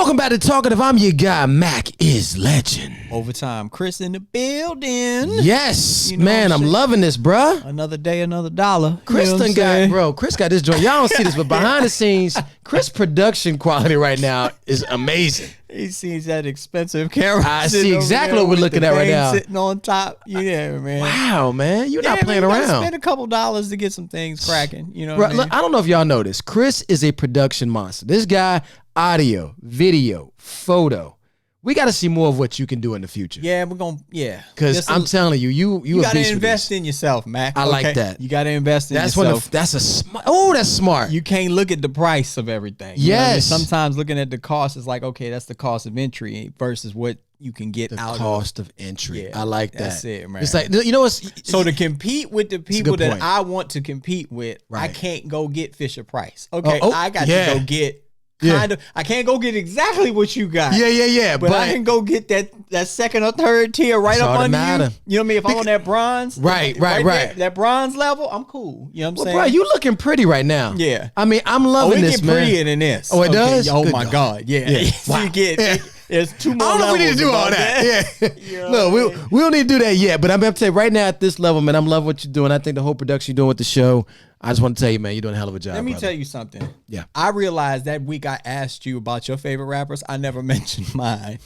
Welcome back to Talkative. I'm your guy, Mac is Legend. Overtime, Chris in the building. Yes, You know man, what I'm I'm saying? loving this, bruh. Another day, another dollar. Chris You know what I'm done saying? Chris got this joint. Y'all don't see this, but behind the scenes, Chris' production quality right now is amazing. He sees that expensive camera. I sitting see over exactly there what we're with looking the at right thing now. Sitting on top. Yeah, man. Wow, man, you're not playing man, you gotta around. Spend a couple dollars to get some things cracking. You know Bro, what I mean? look, I don't know if y'all know this. Chris is a production monster. This guy, audio, video, photo. We got to see more of what you can do in the future. Yeah, we're gonna. Yeah, Because I'm telling you, you You a gotta beast with invest this. in yourself, Mac. I like that. You gotta invest in That's yourself. that's a smart. Oh, that's smart. You can't look at the price of everything. You know what I mean? Yes. Sometimes looking at the cost is like, okay, that's the cost of entry versus what you can get the out cost of entry. Yeah, I like that. that's it, man. It's like, you know what's So to compete with the people good that point. I want to compete with, I Right. can't go get Fisher Price. Okay, Oh, I got yeah. to go get Yeah. kind of. I can't go get exactly what you got. yeah. But I can go get that second or third tier right That's up all that under matter. you. You know what I mean? If I'm on that bronze, Right. there, that bronze level, I'm cool. You know what I'm Well, saying? bro, you looking pretty right now. Yeah. I mean, I'm Oh, loving it this, get man. prettier than this. Oh, it does? Oh Good my God. God, yeah. Yeah. Wow. You get Yeah. there's two I more don't know if we need to do all levels that. above Yeah. You know Look, what I mean? we don't need to do that yet. But I'm going to tell you right now at this level, man, I'm loving what you're doing. I think the whole production you're doing with the show, I just want to tell you, man, you're doing a hell of a job. Let me brother. tell you something. Yeah. I realized that week I asked you about your favorite rappers. I never mentioned mine.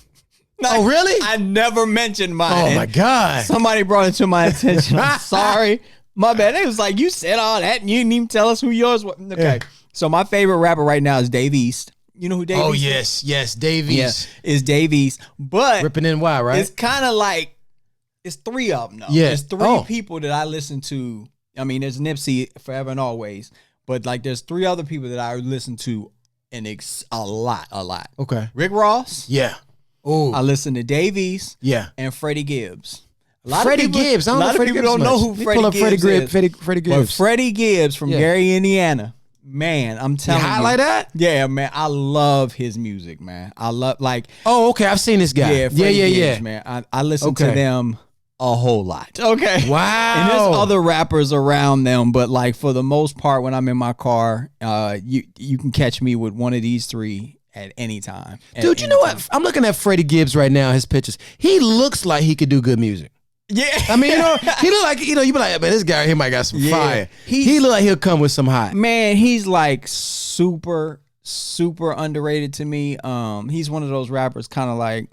Oh, really? I never mentioned mine. Oh, my God. Somebody brought it to my attention. I'm sorry. My bad. It was like, you said all that and you didn't even tell us who yours was. Okay. Yeah. So my favorite rapper right now is Dave East. You know who Dave Oh, East is? yes, Davies. Yeah, is Dave East. But Ripping NY, right? it's kind of like, it's three of them, though. Yeah. There's three people that I listen to. I mean, there's Nipsey Forever and Always. But like, there's three other people that I listen to and a lot. Okay. Rick Ross. Yeah. Oh, I listen to Dave East yeah. and Freddie Gibbs. Freddie Gibbs. I don't know Freddie Gibbs don't know much. who Let me Freddie pull up Gibbs is. Freddie But Gibbs. Freddie Gibbs from Yeah. Gary, Indiana. Man, I'm telling you. Highlight that? Yeah, man. I love his music, man. I love, like, Oh, okay. I've seen this guy. yeah, Freddie Gibbs, yeah. man. I listen Okay. to them a whole lot. Okay. Wow. And there's other rappers around them, but like for the most part, when I'm in my car, you can catch me with one of these three at any time. Dude, you know what? I'm looking at Freddie Gibbs right now, his pictures. He looks like he could do good music. Yeah. I mean, you know, he look like, you know, you be like, man, this guy here might got some Yeah. fire. He look like he'll come with some hot. Man, he's like super underrated to me. He's one of those rappers kind of like,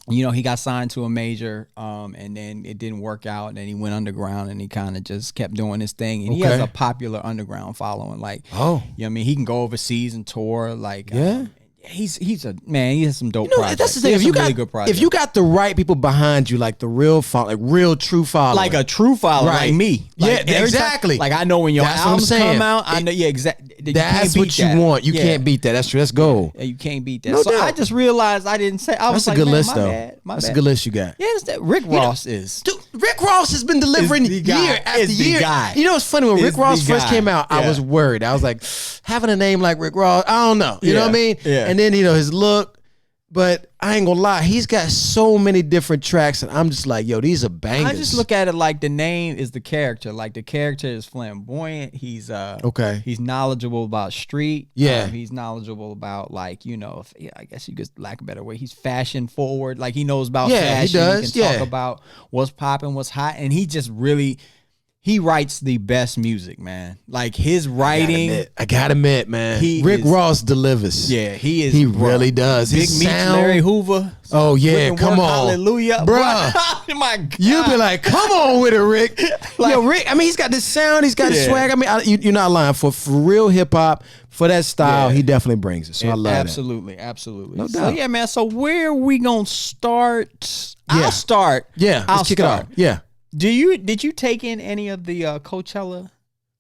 you know, he got signed to a major, and then it didn't work out, and then he went underground, and he kind of just kept doing his thing, and he has Okay. a popular underground following. Like, Oh. you know what I mean? He can go overseas and tour. Like, Yeah. he's a man. He has some dope You know, projects. that's the He thing. has If you some really got good projects. if you got the right people behind you, like the real real true follower. like a true follower, Right. like me. Like, Yeah, every time- exactly. like I know when your That's what I'm albums saying. come out. I know, yeah, exactly. That's what you want. You can't beat that. That's true. Let's go. Yeah, you can't beat that. No So doubt. I just realized I didn't say. I was That's a like, good man, list, my though. bad, my That's bad. a good list you got. Yeah, it's that Rick Ross is. Dude, Rick Ross has been delivering Is the guy. year after Is the year. guy. You know what's funny? When Is Rick Ross the first guy. came out, I Yeah. was worried. I was like, having a name like Rick Ross, I don't know. You know Yeah. what I mean? Yeah. And then, you know, his look. But I ain't gonna lie, he's got so many different tracks, and I'm just like, yo, these are bangers. I just look at it like the name is the character. Like the character is flamboyant. He's Okay. He's knowledgeable about street. Yeah. He's knowledgeable about, like, you know, I guess you could lack a better way. He's fashion forward. Like he knows about Yeah, he fashion. does, He can yeah. talk about what's popping, what's hot, and he just really. He writes the best music, man. Like his writing. I gotta admit, man. Rick is- Ross delivers. Yeah, he is. He bro. really does. Big His Meech, sound. Larry Hoover. Oh, yeah, Written come Work, on. Hallelujah. Bruh. Oh my God. You be like, come on with it, Rick. Yo, Rick, I mean, he's got this sound, he's got the Yeah. swag. I mean, you're not lying. For real hip hop, for that style, Yeah. he definitely brings it. So I love Absolutely. No So doubt. yeah, man. So where are we gonna start? Yeah. I'll start. that. Yeah, I'll let's kick start. it off. Yeah. Did you take in any of the Coachella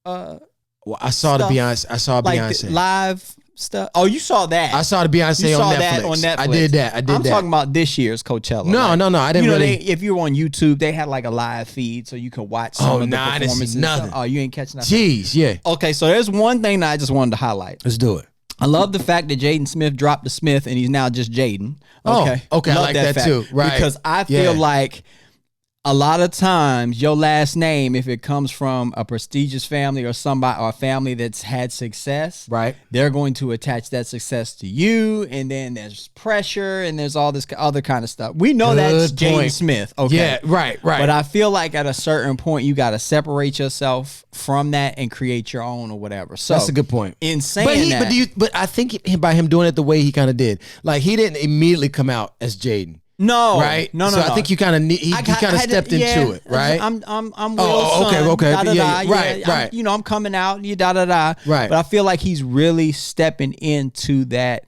Well, I saw Stuff. the Beyonce. I saw like Beyonce. the live stuff? Oh, you saw that. I saw the Beyonce you on saw Netflix. that on Netflix. I did that. I did I'm that. talking about this year's Coachella. No, Like, no, I didn't you know, really. if you were on YouTube, they had like a live feed so you could watch some Oh, of the nah, I didn't see performances. and nothing. stuff. Oh, you ain't catching nothing. Jeez, yeah. Okay, so there's one thing that I just wanted to highlight. Let's do it. I love the fact that Jaden Smith dropped the Smith and he's now just Jaden. Oh, Okay, okay, I Love like that fact. too. Right. Because I feel Yeah. like a lot of times your last name, if it comes from a prestigious family or somebody or a family that's had success, Right. they're going to attach that success to you, and then there's pressure and there's all this other kind of stuff. We know that's Good Jaden point. Smith. Okay. Yeah, right. But I feel like at a certain point you got to separate yourself from that and create your own or whatever. So That's a good point. In saying that, But I think by him doing it the way he kind of did, like he didn't immediately come out as Jaden. no, Right. no. So I think you kind of he kind of stepped into it, right? I'm Will's son, okay. da, da, Yeah, da, right, right. I'm coming out, da da da. Right. But I feel like he's really stepping into that.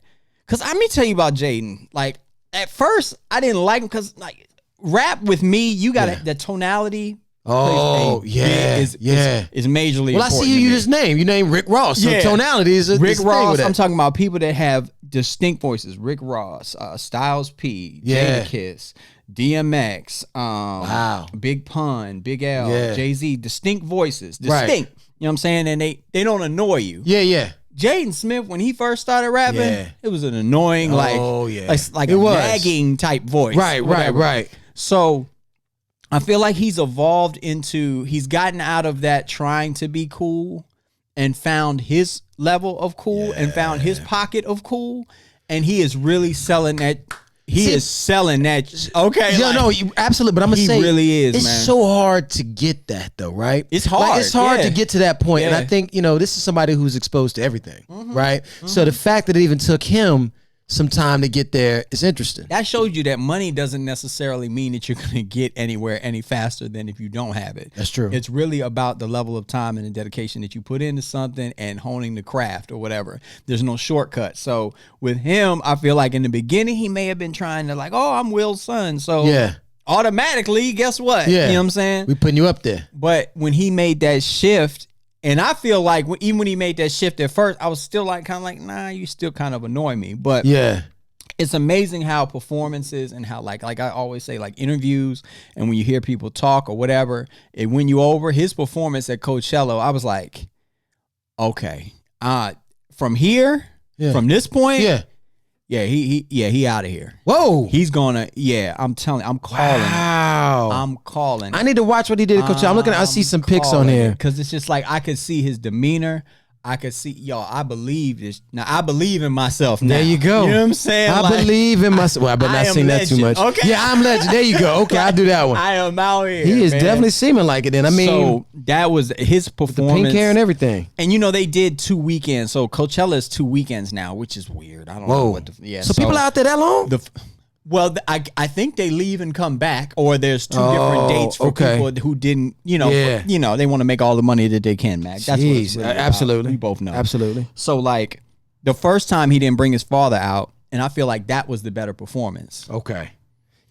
Cause let me tell you about Jaden. Like at first, I didn't like him because like rap with me, you got the tonality. Oh yeah, is majorly. Well, I see you use his name. You name Rick Ross. So tonality is Rick thing Ross. with that. I'm talking about people that have distinct voices. Rick Ross, Styles P, Jadakiss, DMX, Wow. Big Pun, Big L, Yeah. Jay-Z. Distinct voices. Right. Distinct. You know what I'm saying? And they don't annoy you. Yeah. Jaden Smith, when he first started rapping, Yeah. it was an annoying, like It a was. nagging type voice. Right. So I feel like he's evolved into, he's gotten out of that trying to be cool and found his level of cool and found his pocket of cool. And he is really selling that. Is selling that. Okay. Yeah, no, you absolutely. But I'm gonna say, he really is. It's man. so hard to get that though, right? It's hard. Like, it's hard to get to that point. And Yeah. I think this is somebody who's exposed to everything, right? So the fact that it even took him some time to get there is interesting. That shows you that money doesn't necessarily mean that you're going to get anywhere any faster than if you don't have it. That's true. It's really about the level of time and the dedication that you put into something and honing the craft or whatever. There's no shortcut. So with him, I feel like in the beginning, he may have been trying to like, oh, I'm Will's son. So automatically, guess what? Yeah. You know what I'm saying? We putting you up there. But when he made that shift, and I feel like even when he made that shift at first, I was still like kind of like, nah, you still kind of annoy me. But it's amazing how performances and how like I always say, like interviews and when you hear people talk or whatever, it win you over. His performance at Coachella, I was like, okay, from here, from this point, he out of here. Whoa, he's gonna, I'm telling, I'm calling. Wow, I'm calling. I need to watch what he did at Coachella. I'm looking. I see some pics on here because it's just like I could see his demeanor. I could see, I believe this. Now, I believe in myself now. There you go. You know what I'm saying? I believe in myself. Well, I better not sing that too much. Okay. Yeah, I'm legend. There you go. Okay, I'll do that one. I am out here. He is definitely seeming like it. And I mean, so that was his performance. The pink hair and everything. And they did 2 weekends. So Coachella is 2 weekends now, which is weird. I don't know what So people out there that long? Well, I think they leave and come back, or there's 2 different dates for people who didn't, they want to make all the money that they can, Mac. That's what it's really absolutely. about. We both know. Absolutely. So, like, the first time he didn't bring his father out, and I feel like that was the better performance. Okay.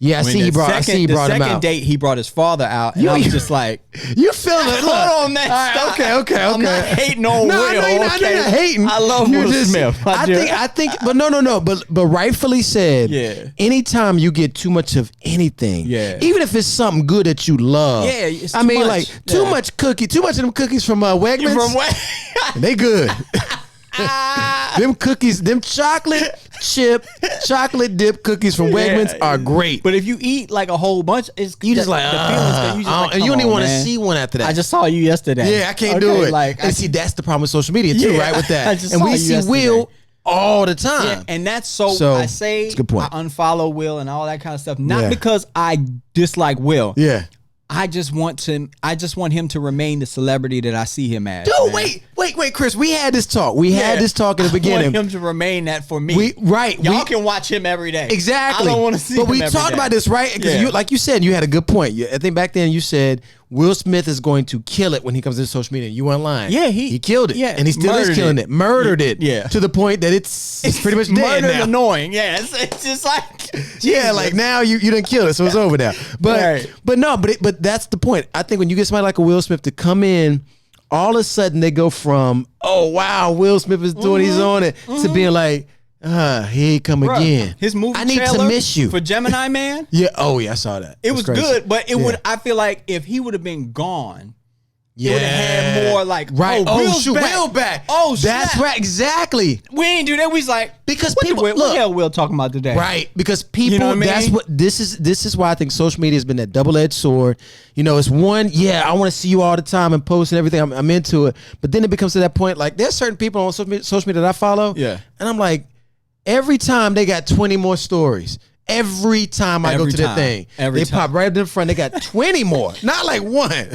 Yeah, I see he brought him out. The second date, he brought his father out, and I was just like, you feeling it? Hold on, man. Right, okay. I'm not hating on Will. No, you're not hating. I love Will Smith. I think, but no. But rightfully said. Yeah. Anytime you get too much of anything, even if it's something good that you love, it's I mean, like too much too much of them cookies from Wegmans. They good. Them cookies, them chocolate dip cookies from Wegmans are great. But if you eat like a whole bunch, it's you just like, and you don't even want to see one after that. I just saw you yesterday. Yeah, I can't do it. Like, and see, that's the problem with social media too, right? With that, and we see Will all the time. Yeah, and that's so I say it's a good point. I unfollow Will and all that kind of stuff, not because I dislike Will. Yeah. I just want him to remain the celebrity that I see him as. Dude, wait, Chris. We had this talk. Had this talk in the beginning. I want him to remain that for me. Y'all can watch him every day. Exactly. I don't want to see him But we talked about this, right? Because like you said, you had a good point. I think back then you said Will Smith is going to kill it when he comes to social media. You weren't lying. Yeah, he killed it. Yeah, and he still is killing it. Murdered it. Yeah. To the point that it's pretty much dead now. Annoying. Yeah, it's just like Jesus. Like now you didn't kill it, so it's over now. But but that's the point. I think when you get somebody like a Will Smith to come in, all of a sudden they go from, oh wow, Will Smith is doing his own it to being like, here he come again. His movie I need to miss you for Gemini Man. Yeah. Oh yeah, I saw that. It was good, but it would. I feel like if he would have been gone, Yeah. It would have had more like, right. Will's shoot, back. Will back. Oh, that's snap. right. Exactly. We ain't do that. We was like, Because what people what look. the hell Will talking about today? Right, because people, You know what I mean? that's what this is why I think social media has been that double-edged sword. You know, it's one, yeah, I want to see you all the time and post and everything. I'm into it, but then it becomes to that point. Like, there's certain people on social media that I follow, Yeah. and I'm like, every time they got 20 more stories. Every time I go to their thing, they pop right up in front. They got 20 more, not like one.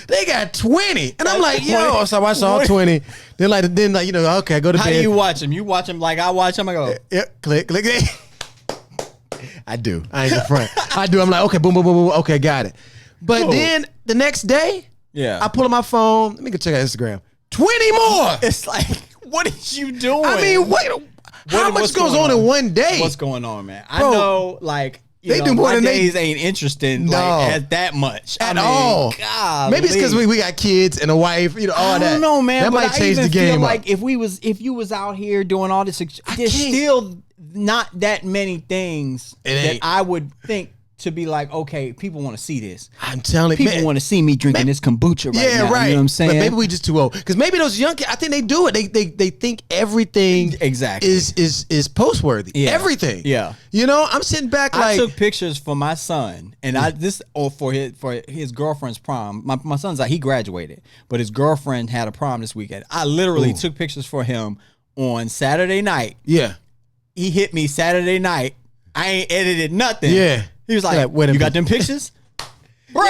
They got 20, and I'm like, yo. So I watched all 20. Then you know, okay, I go to bed. How do you watch them? You watch them like I watch them. I go, yep, click. I do. I ain't in front. I do. I'm like, okay, boom, boom, boom, boom. Okay, got it. But then the next day, I pull up my phone. Let me go check out Instagram. 20 more. It's like, what is you doing? I mean, wait. How much goes on in one day? What's going on, man? Bro, I know, like, they do more my than days ain't interesting like at that much at all. God, maybe it's because we got kids and a wife, you know, all that. I don't know, man. That but might change I even the game. Feel like if you was out here doing all this, there's still not that many things that I would think to be like, okay, people want to see this. I'm telling you, people want to see me drinking this kombucha right now. Yeah, right. You know what I'm saying? But maybe we just too old. Because maybe those young kids, I think they do it. They think everything is post worthy. Yeah. Everything. Yeah. You know, I'm sitting back like, I took pictures for my son, and for his girlfriend's prom. My son's like, he graduated, but his girlfriend had a prom this weekend. I literally took pictures for him on Saturday night. Yeah. He hit me Saturday night. I ain't edited nothing. Yeah. He was like, you got them pictures? Bro,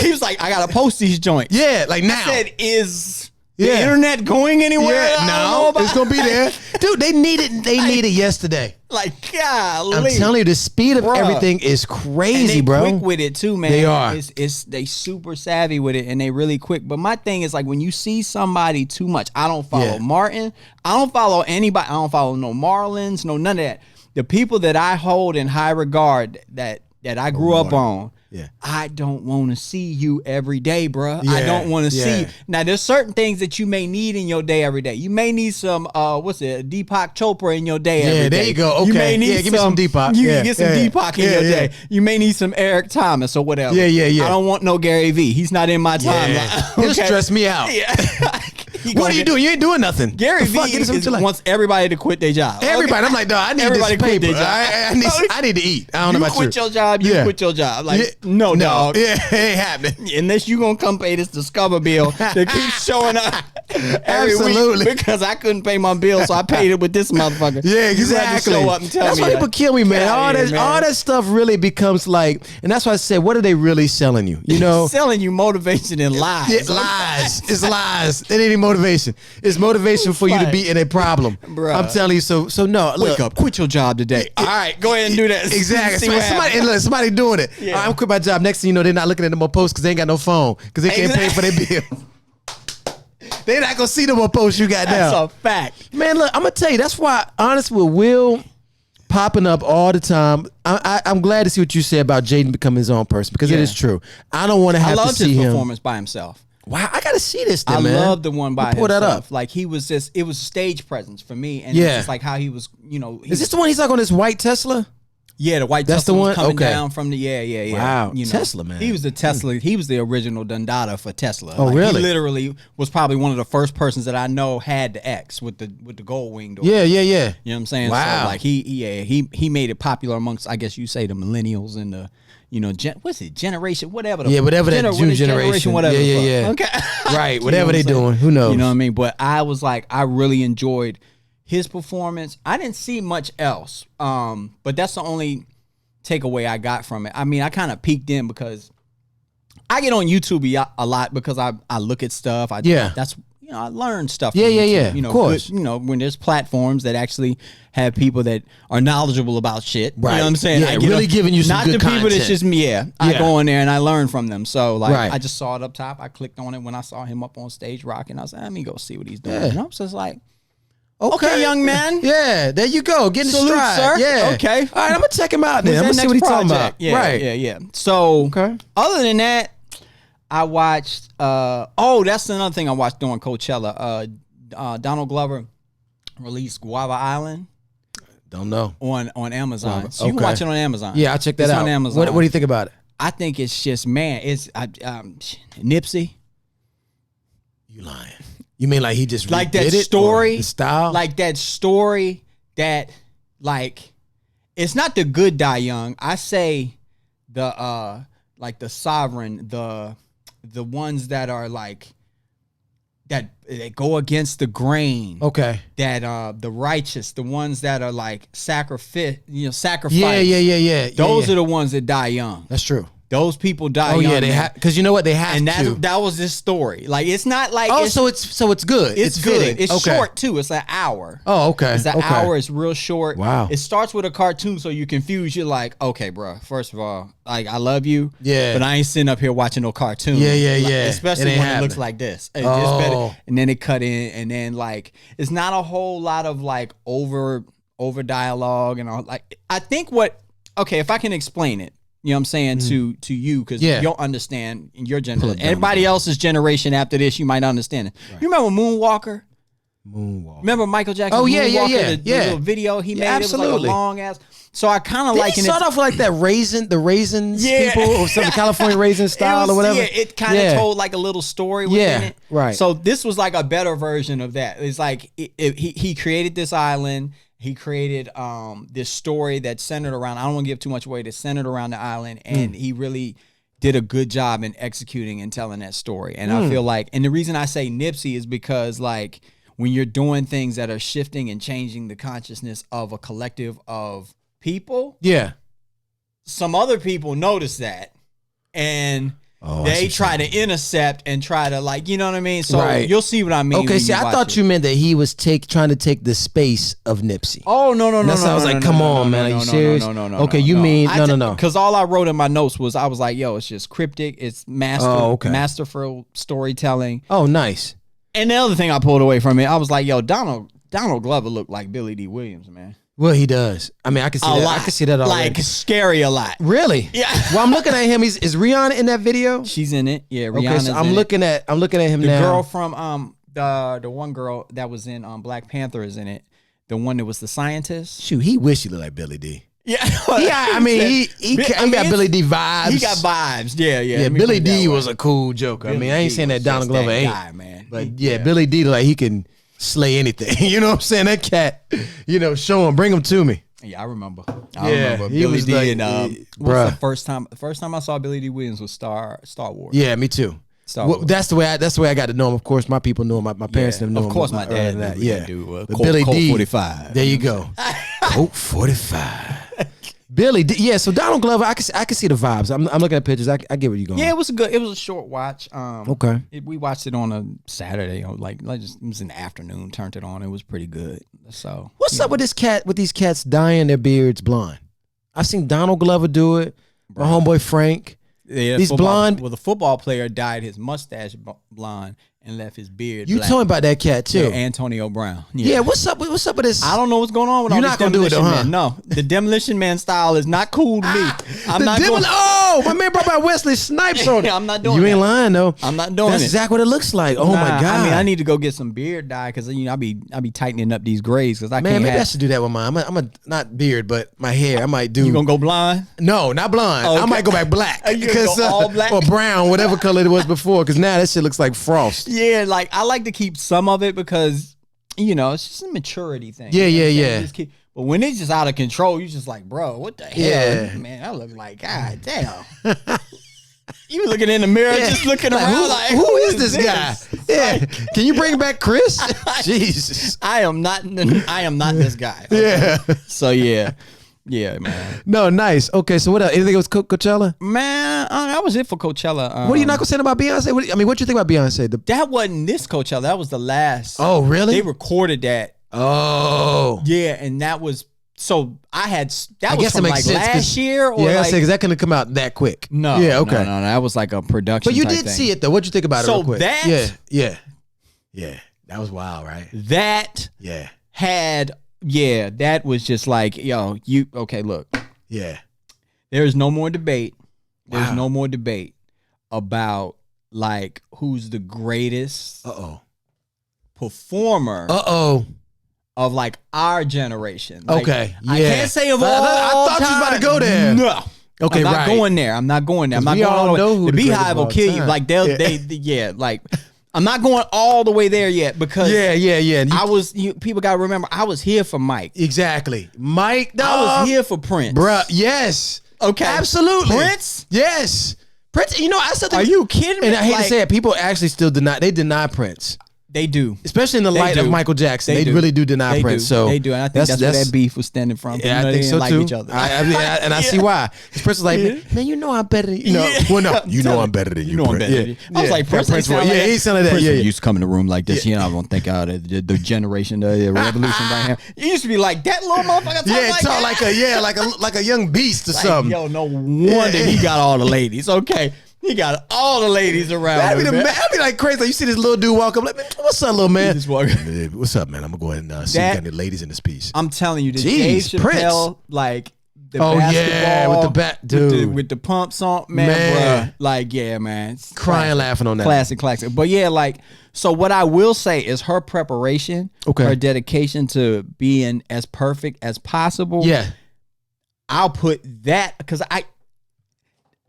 he was like, I gotta post these joints. Yeah, like now. I said, is the internet going anywhere? Yeah, no, it's gonna be there. Dude, they need it. They need it yesterday. Like, golly. I'm telling you, the speed of everything is crazy, and they bro. Quick with it too, man. They are. They super savvy with it, and they really quick. But my thing is, like, when you see somebody too much, I don't follow Martin. I don't follow anybody. I don't follow no Marlons, no none of that. The people that I hold in high regard that I grew up on, I don't want to see you every day, bro. I don't want to see you. Now, there's certain things that you may need in your day every day. You may need some, Deepak Chopra in your day every day. Yeah, there you go. Okay. You may need give me some Deepak. You can get some Deepak in your day. You may need some Eric Thomas or whatever. Yeah. I don't want no Gary Vee. He's not in my timeline. He'll stress me out. Yeah. What are you doing? You ain't doing nothing. Gary Vee wants everybody to quit their job. Everybody. I'm like, dog, I need everybody this paper. Quit their job. I need to eat. I don't know about you. You quit your job. You quit your job. Like, no, dog. Yeah, it ain't happening. Unless you gonna come pay this Discover bill that keeps showing up every week because I couldn't pay my bill, so I paid it with this motherfucker. Yeah, exactly. You show up and tell that's me why people kill me, man. All that stuff really becomes like, and that's why I said, what are they really selling you? You know, selling you motivation and lies. Yeah, lies. It's lies. It ain't any motivation. It's motivation for you to be in a problem. Bruh. I'm telling you. So no. Wake up. Quit your job today. All right, go ahead and do that. Exactly. Somebody doing it. Yeah. I'm quit my job. Next thing you know, they're not looking at no more posts because they ain't got no phone because they can't pay for their bill. They're not gonna see no more posts you got now. That's a fact, man. Look, I'm gonna tell you. That's why, honest with Will popping up all the time. I'm glad to see what you said about Jaden becoming his own person because it is true. I don't want to have to see him. I loved his performance by himself. Wow, I gotta see this thing, man. I love the one by himself. Pull that up. Like, it was a stage presence for me. And it's just like how he was, Is this the one he's like on this white Tesla? Yeah, the white That's Tesla the one? was coming down from the yeah. Wow, Tesla, man. He was the Tesla. He was the original Dundada for Tesla. Oh, really? He literally was probably one of the first persons that I know had the X with the gold wing door. Yeah. You know what I'm saying? Wow. So like he made it popular amongst, I guess you say, the millennials and the what's it, generation, whatever. Whatever that generation, whatever. Yeah. Okay. Right, whatever they doing, who knows? You know what I mean? But I was like, I really enjoyed his performance. I didn't see much else, but that's the only takeaway I got from it. I mean, I kind of peeked in because I get on YouTube a lot because I look at stuff. That's I learn stuff. Yeah. Of course. Good, when there's platforms that actually have people that are knowledgeable about shit. Right. You know what I'm saying? Yeah, really giving you some not good the people content. that's just me. I go in there and I learn from them. So like, right. I just saw it up top. I clicked on it when I saw him up on stage rocking. I was like, let me go see what he's doing. And I was just like, okay, young man. Yeah, there you go. Getting Salute, stride. sir. Yeah. Okay. All right, I'm gonna check him out then. I'm gonna see what he's talking about. Yeah, right. Yeah. So, other than that, I watched. That's another thing I watched during Coachella. Donald Glover released Guava Island. Don't know. On Amazon. So you can watch it on Amazon. Yeah, I'll check that out. On Amazon. What do you think about it? I think it's just, man, it's Nipsey. You lying? You mean like he just like that redid story, the style, like that story that like it's not the good die young. I say the like the sovereign, the ones that are like that they go against the grain. Okay. That the righteous, the ones that are like sacrifice. Yeah. Those are the ones that die young. That's true. Those people die young. Oh yeah, they have, because you know what, they have and to. that was this story. Like it's not like so it's good. It's good. fitting. It's okay. short too. It's an hour. Oh, okay. It's an okay. hour. It's real short. Wow. It starts with a cartoon, so you're confused. You're like, okay, bro. First of all, like I love you. Yeah. But I ain't sitting up here watching no cartoon. Yeah. Especially when it looks like this. It's better. And then it cut in, and then like it's not a whole lot of like over dialogue and all. Like I think if I can explain it. You know what I'm saying, to you, because you'll understand in your generation. Everybody else's generation after this, you might understand it. Right. You remember Moonwalker? Remember Michael Jackson? Oh, Moonwalker, the little video he made? Absolutely. It was like a long ass. So I kind of like it. Start off like that the raisins people, or some California raisin style or whatever. Yeah, it kind of told like a little story within it. Right. So this was like a better version of that. It's like he created this island. He created this story that's centered around, I don't want to give too much away, that's centered around the island, and he really did a good job in executing and telling that story. And I feel like, and the reason I say Nipsey is because like when you're doing things that are shifting and changing the consciousness of a collective of people, some other people notice that, and they try to intercept and try to like, you know what I mean? So you'll see what I mean. Okay, see, I thought you meant that he was trying to take the space of Nipsey. Oh, no. That's why I was like, come on, man, are you serious? No. Okay, you mean, no. Because all I wrote in my notes was, I was like, yo, it's just cryptic. It's masterful storytelling. Oh, nice. And the other thing I pulled away from it, I was like, yo, Donald Glover looked like Billy D. Williams, man. Well, he does. I mean, I can see that. I can see that already. Like scary a lot. Really? Yeah. Well, I'm looking at him. Is Rihanna in that video? She's in it. Yeah, Rihanna's okay, so I'm looking at him now. The girl from the one girl that was in Black Panther is in it. The one that was the scientist. Shoot, he wish he looked like Billy D. Yeah. I mean, he got Billy D vibes. He got vibes. Yeah. Yeah, Billy D was a cool joker. I mean, I ain't saying that Donald Glover ain't. Guy, man. But Billy D, like, he can slay anything. You know what I'm saying? That cat, show him, bring him to me. Yeah, I remember. I remember he Billy was D. Like, and the first time I saw Billy D. Williams was Star Wars. Yeah, me too. Well, that's the way I got to know him. Of course, my people knew him. My parents didn't know him. Of course, my dad that. Knew yeah, dude. Billy Colt D. 45. There you go. Colt 45. Billy D. Yeah, so Donald Glover, I can see the vibes. I'm looking at pictures. I get where you're going. Yeah, it was a short watch. Okay. We watched it on a Saturday. Like it was in the afternoon. Turned it on. It was pretty good. So what's up with these cats dyeing their beards blonde? I've seen Donald Glover do it. My homeboy Frank. Yeah, these blonde. Well, the football player dyed his mustache blonde and left his beard black. You told me about that cat too. Yeah, Antonio Brown. Yeah, what's up with this? I don't know what's going on with all this Demolition Man. No, the Demolition Man style is not cool to me. Oh, my man brought back Wesley Snipes on it. I'm not doing You ain't that. lying though. I'm not doing That's it. exactly what it looks like. Oh my God. I mean, I need to go get some beard dye because I be tightening up these grays because I can't. Maybe I should do that with mine. I'm a not beard, but my hair. I might do. You gonna go blonde? No, not blonde. Okay. I might go back black. Go all black or brown, whatever color it was before. Because now that shit looks like frost. Yeah, like I like to keep some of it because it's just a maturity thing. Yeah. But when it's just out of control, you're just like, bro, what the hell? Man, I look like, God damn. You looking in the mirror, just looking around who is this guy? Yeah. Can you bring back Chris? Jesus. I am not this guy. Okay? Yeah. So yeah. Yeah, man. No, nice. Okay, so what else? Anything else Coachella? Man, that was it for Coachella. What are you not gonna say about Beyonce? What you think about Beyonce? That wasn't this Coachella. That was the last. Oh, really? They recorded that. Oh. Yeah, and that was so I was from like last year or because that couldn't come out that quick. No. Yeah, okay. No, that was like a production. But you did see it though. What'd you think about it real quick? That Yeah. That was wild, right? That had that was just like, look. Yeah. There is no more debate. There's Wow. no more debate about like who's the greatest performer of like our generation. Like, okay. Yeah. I can't say of all I thought you was about to go there. No. Okay, I'm not going there. I'm not going there. I'm not we going all all know the way. who The the Beehive will greatest kill of all you. time. Like like I'm not going all the way there yet because yeah. People got to remember, I was here for Mike. Exactly. Mike, dog. I was here for Prince. Bruh, yes. Okay. Absolutely. Prince? Yes. Prince, I still think. Are you kidding me? And I hate to say it, people actually still deny Prince. They do. Especially in the light of Michael Jackson. They really do deny Prince. So they do. And I think that's where that beef was stemming from. Yeah, I think so like too. Each other. I see why. Because Prince was like, man, I'm better than you. Well, no, I'm better than you. I'm better than you. I was like, Prince. He's selling that. Prince used to come in the room like this. I don't think the generation, the revolution right here. You used to be like that little motherfucker. Talk like a young beast or something. Yo, no wonder he got all the ladies. Okay. He got all the ladies around him. I'd be like crazy. Like, you see this little dude walk up, like, what's up, little man? What's up, man? I'm gonna go ahead and see if you got any ladies in this piece. I'm telling you, this Dave Chappelle, like the basketball, with the bat, dude, with the pumps on, man. Bruh, like, man, crying, laughing on that, classic. But so what I will say is her preparation, her dedication to being as perfect as possible. Yeah, I'll put that because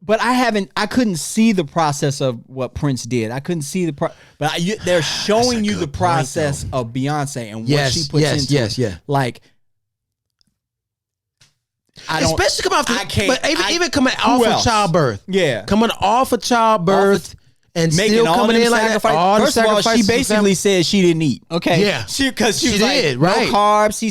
But I couldn't see the process of what Prince did. I couldn't see they're showing you the process of Beyonce and what she puts into it. Yeah. Like, especially coming off even coming off of childbirth. Yeah. Coming off of childbirth. And still coming in like all First of all, she basically said she didn't eat. Okay, yeah, because she was like, no carbs. She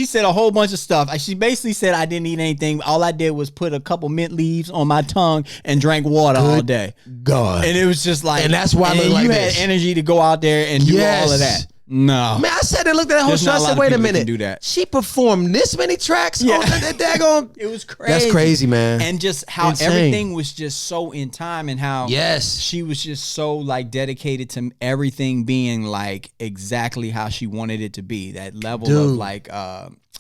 said a whole bunch of stuff. She basically said I didn't eat anything. All I did was put a couple mint leaves on my tongue and drank water all day. God, and it was just like, and that's why you had energy to go out there and do all of that. No, man, I sat there and looked at that whole show. I said, wait a minute, do that. She performed this many tracks. Yeah, that daggone. It was crazy. That's crazy, man. And just how everything was just so in time, and how she was just so like dedicated to everything being like exactly how she wanted it to be. That level of like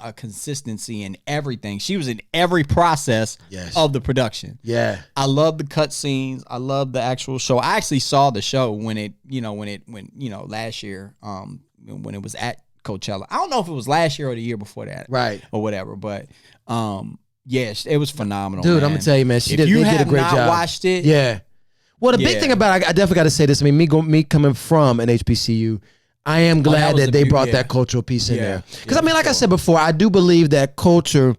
a consistency in everything. She was in every process of the production. Yeah, I love the cut scenes. I love the actual show. I actually saw the show when last year, when it was at Coachella. I don't know if it was last year or the year before that, right, or whatever. But it was phenomenal, dude. Man. I'm gonna tell you, man. She did a great job. If you have not watched it, Well, the big thing about it, I definitely got to say this. I mean, me coming from an HBCU. I am glad that they brought that cultural piece in there. Because, I mean, like I said before, I do believe that culture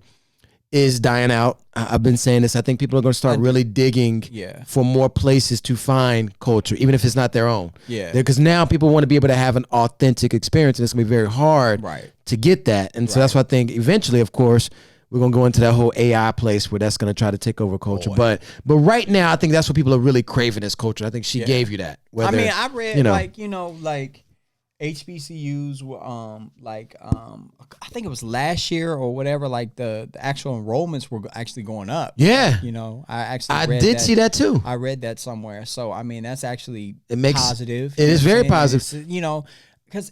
is dying out. I've been saying this. I think people are going to start really digging for more places to find culture, even if it's not their own. Yeah. Because now people want to be able to have an authentic experience, and it's going to be very hard to get that. And so that's why I think eventually, of course, we're going to go into that whole AI place where that's going to try to take over culture. But right now, I think that's what people are really craving is culture. I think she gave you that. Whether, I mean, I read, like HBCUs were I think it was last year or whatever, like the actual enrollments were actually going up. Yeah. I did see that too. I read that somewhere. So I mean that's actually positive. It is very positive. Because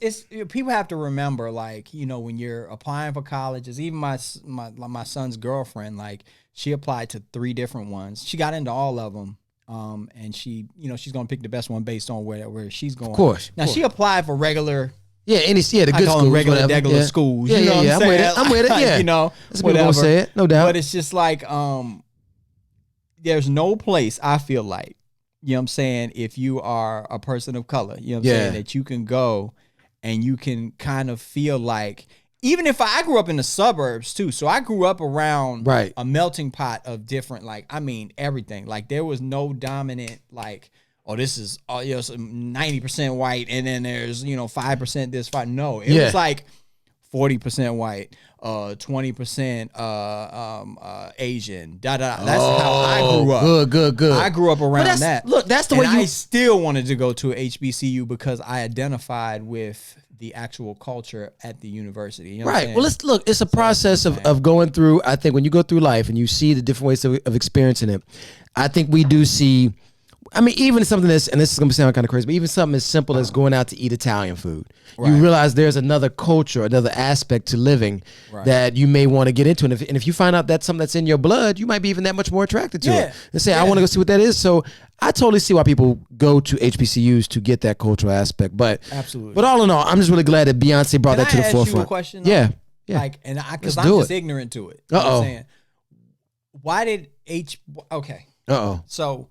people have to remember, like, when you're applying for colleges, even my son's girlfriend, like, she applied to 3 different ones. She got into all of them. And she, she's gonna pick the best one based on where she's going. Of course. Now she applied for regular. Yeah, the good schools, regular schools. Yeah, I'm with it. Yeah, that's whatever. Say it, no doubt. But it's just like, there's no place I feel like, if you are a person of color, saying, that you can go and you can kind of feel like. Even if I grew up in the suburbs too, so I grew up around a melting pot of different, everything. Like there was no dominant, this is 90% white, and then there's 5% this, 5. No, it was like 40% white, 20% Asian. That's how I grew up. Good. I grew up around that. Look, that's the way I still wanted to go to HBCU because I identified with the actual culture at the university. Right. Well, it's a process of going through. I think when you go through life and you see the different ways of experiencing it, I think we do see, I mean, even something that's, and this is going to sound kind of crazy, but even something as simple as going out to eat Italian food. Right. You realize there's another culture, another aspect to living that you may want to get into. And if you find out that's something that's in your blood, you might be even that much more attracted to it. And say, I want to go see what that is. So I totally see why people go to HBCUs to get that cultural aspect. But absolutely. But all in all, I'm just really glad that Beyonce brought that to the forefront. You a question? Yeah. Because I'm just ignorant to it. You know what I'm saying? Why did okay. So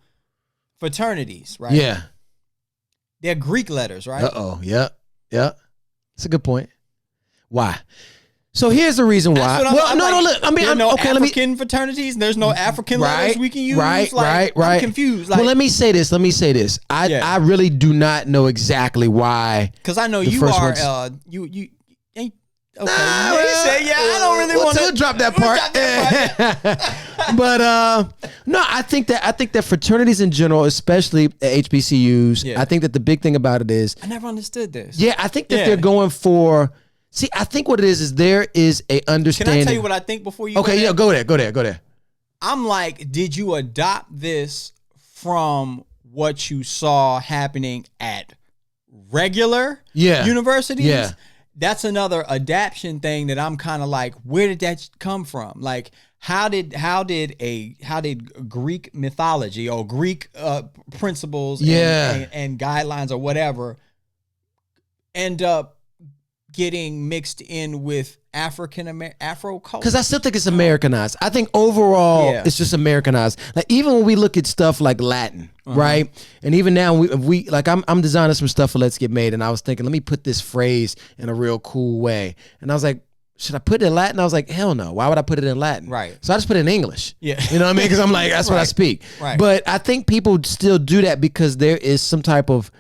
fraternities, right? Yeah. They're Greek letters, right? Yeah. That's a good point. Why? So here's the reason why. Look. I mean, there are no African fraternities. There's no African letters we can use. Right. I'm confused. Well, let me say this. I really do not know exactly why. Because I know you are. You ain't. Okay. I don't really want to drop that part. But no, I think that fraternities in general, especially at HBCUs, I think that the big thing about it is I never understood this. Yeah, I think that they're going for. See, I think what it is there is a understanding. Can I tell you what I think before you? Okay, go there. I'm like, did you adopt this from what you saw happening at regular universities? Yeah. That's another adaptation thing that I'm kind of like, where did that come from? Like, how did Greek mythology or Greek principles and guidelines or whatever end up getting mixed in with Afro culture? Because I still think it's Americanized. I think overall it's just Americanized. Like even when we look at stuff like Latin, right? And even now we like I'm designing some stuff for Let's Get Made, and I was thinking, let me put this phrase in a real cool way. And I was like, should I put it in Latin? I was like, hell no. Why would I put it in Latin? Right. So I just put it in English. Yeah. You know what I mean? Because I'm like, that's what I speak. Right. But I think people still do that because there is some type of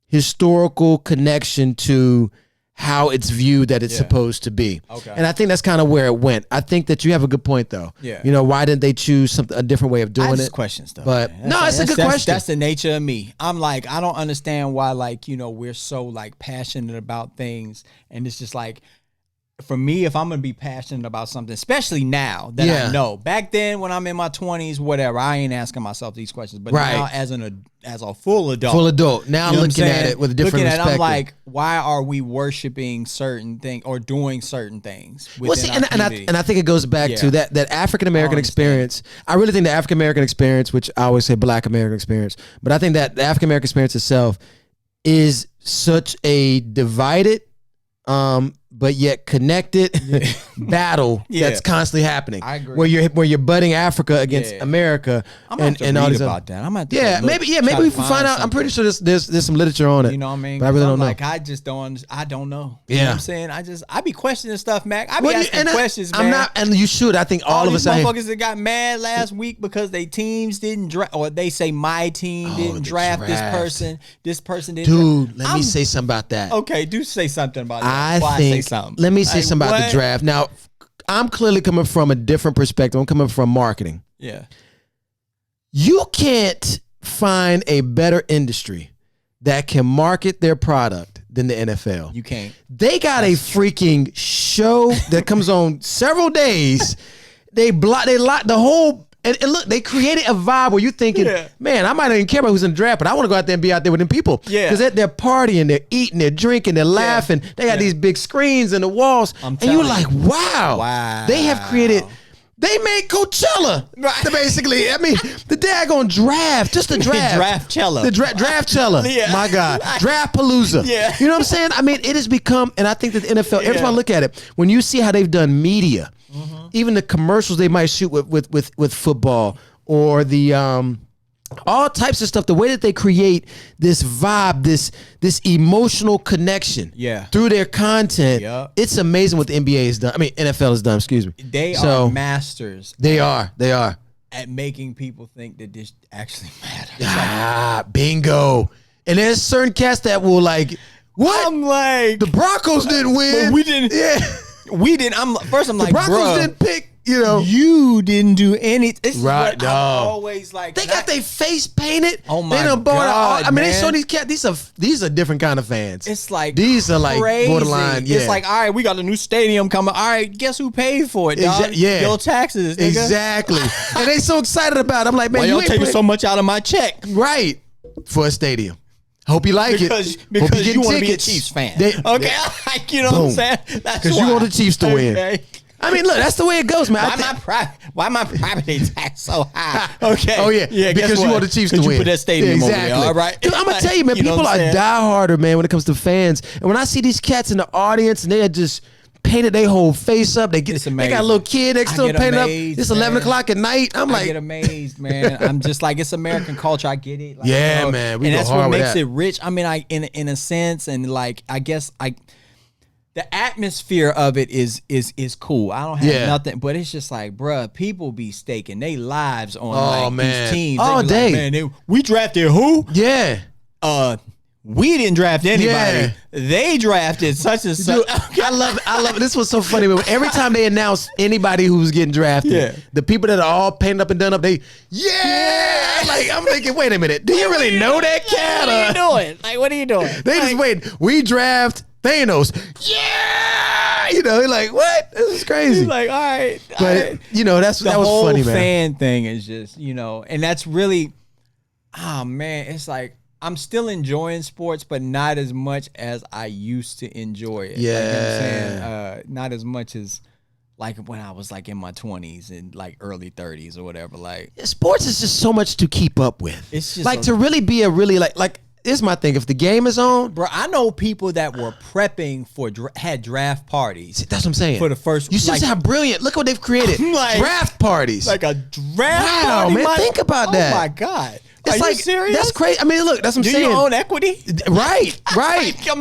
historical connection to how it's viewed that it's supposed to be. Okay. And I think that's kind of where it went. I think that you have a good point though. Yeah. You know, why didn't they choose a different way of doing it? Question stuff. But no, it's a good question. That's the nature of me. I'm like, I don't understand why, like, you know, we're so like passionate about things. And it's just like, for me, if I'm going to be passionate about something, especially now that I know, back then when I'm in my 20s, whatever, I ain't asking myself these questions. But now as a full adult. Now I'm looking at it with a different perspective. I'm like, why are we worshiping certain things or doing certain things? Well, see, and I think it goes back to that African American experience. I really think the African American experience, which I always say Black American experience, but I think that the African American experience itself is such a divided, but yet connected battle that's constantly happening. I agree. Where you're butting Africa against America. I'm gonna have to read about that. I'm gonna have to maybe we can find out. I'm pretty sure there's some literature on it. You know what I mean? But I really don't know. Like, I just don't. I don't know. You know what I'm saying? I be questioning stuff, Mac. I be asking questions, man. I'm not, and you should. I think all of us. Motherfuckers that got mad last week because they teams didn't draft, or they say my team didn't draft this person. This person didn't. Dude, let me say something about that. Okay, do say something about that. Let me say something about the draft. Now, I'm clearly coming from a different perspective. I'm coming from marketing. Yeah. You can't find a better industry that can market their product than the NFL. You can't. They got a freaking show that comes on several days. They lock the whole. And look, they created a vibe where you're thinking, man, I might not even care about who's in the draft, but I want to go out there and be out there with them people. Yeah. Because they're partying, they're eating, they're drinking, they're laughing. They got these big screens in the walls. And you're like, wow. They have created, they made Coachella. Right. Basically, I mean, the daggone draft, just the draft. Draftchella. The Draftchella. My God. Draftpalooza. Yeah. You know what I'm saying? I mean, it has become, and I think that the NFL, every time I look at it, when you see how they've done media, even the commercials they might shoot with football or the all types of stuff, the way that they create this vibe, this emotional connection through their content, it's amazing what the NBA has done. I mean, NFL has done, excuse me. They are masters. They are. At making people think that this actually matters. Bingo. And there's certain cats that will like, what? I'm like, the Broncos didn't win. But we didn't. Yeah. We didn't. I'm like, the Broncos didn't pick. You know, you didn't do anything. This is right? What I'm always like. They got their face painted. Oh my God! I mean, they show these cats. These are different kind of fans. It's like these are like crazy. Borderline. Yeah. It's like, all right, we got a new stadium coming. All right, guess who paid for it? Dog? Your taxes. Nigga. Exactly. And they so excited about it. I'm like, man, why you y'all taking so much out of my check? Right, for a stadium. Hope you like it. Because you want to be a Chiefs fan. You know what I'm saying? Because you want the Chiefs to win. I mean, look, that's the way it goes, man. Why my property tax so high? Okay. Oh, yeah. Because you want the Chiefs to win. You put that stadium over there, all right? Dude, I'm going to tell you, man, people are dieharder, man, when it comes to fans. And when I see these cats in the audience and they are just painted their whole face up. They got a little kid next to them painted up. It's 11 o'clock at night. I get amazed, man. I'm just like, it's American culture. I get it. Like, yeah, man. And that's what makes it rich. I mean, in a sense, and like, I guess the atmosphere of it is cool. I don't have nothing, but it's just like, bruh, people be staking their lives on these teams all day. Like, man, we drafted who? Yeah. We didn't draft anybody. Yeah. They drafted such and such. I love it. This was so funny. Every time they announce anybody who was getting drafted, the people that are all painted up and done up, like, I'm thinking, wait a minute. Do you really know that cat? What are you doing? Like, what are you doing? They just wait. We draft Thanos. Yeah. They're like, what? This is crazy. He's like, all right. But, that was whole funny, man. Fan thing is just, and that's really, man, it's like, I'm still enjoying sports, but not as much as I used to enjoy it. Yeah. Like, you know what I'm saying? Not as much as like when I was like in my 20s and like early 30s or whatever. Like, sports is just so much to keep up with. It's just like to really be a really like here's my thing. If the game is on, bro, I know people that were prepping for had draft parties. See, that's what I'm saying. For the first, you see how brilliant. Look what they've created. Like, draft parties, like a draft party. Man, think about that. Oh my God. It's Are you serious? That's crazy. I mean, look, that's what I'm saying. Do you own equity? Right.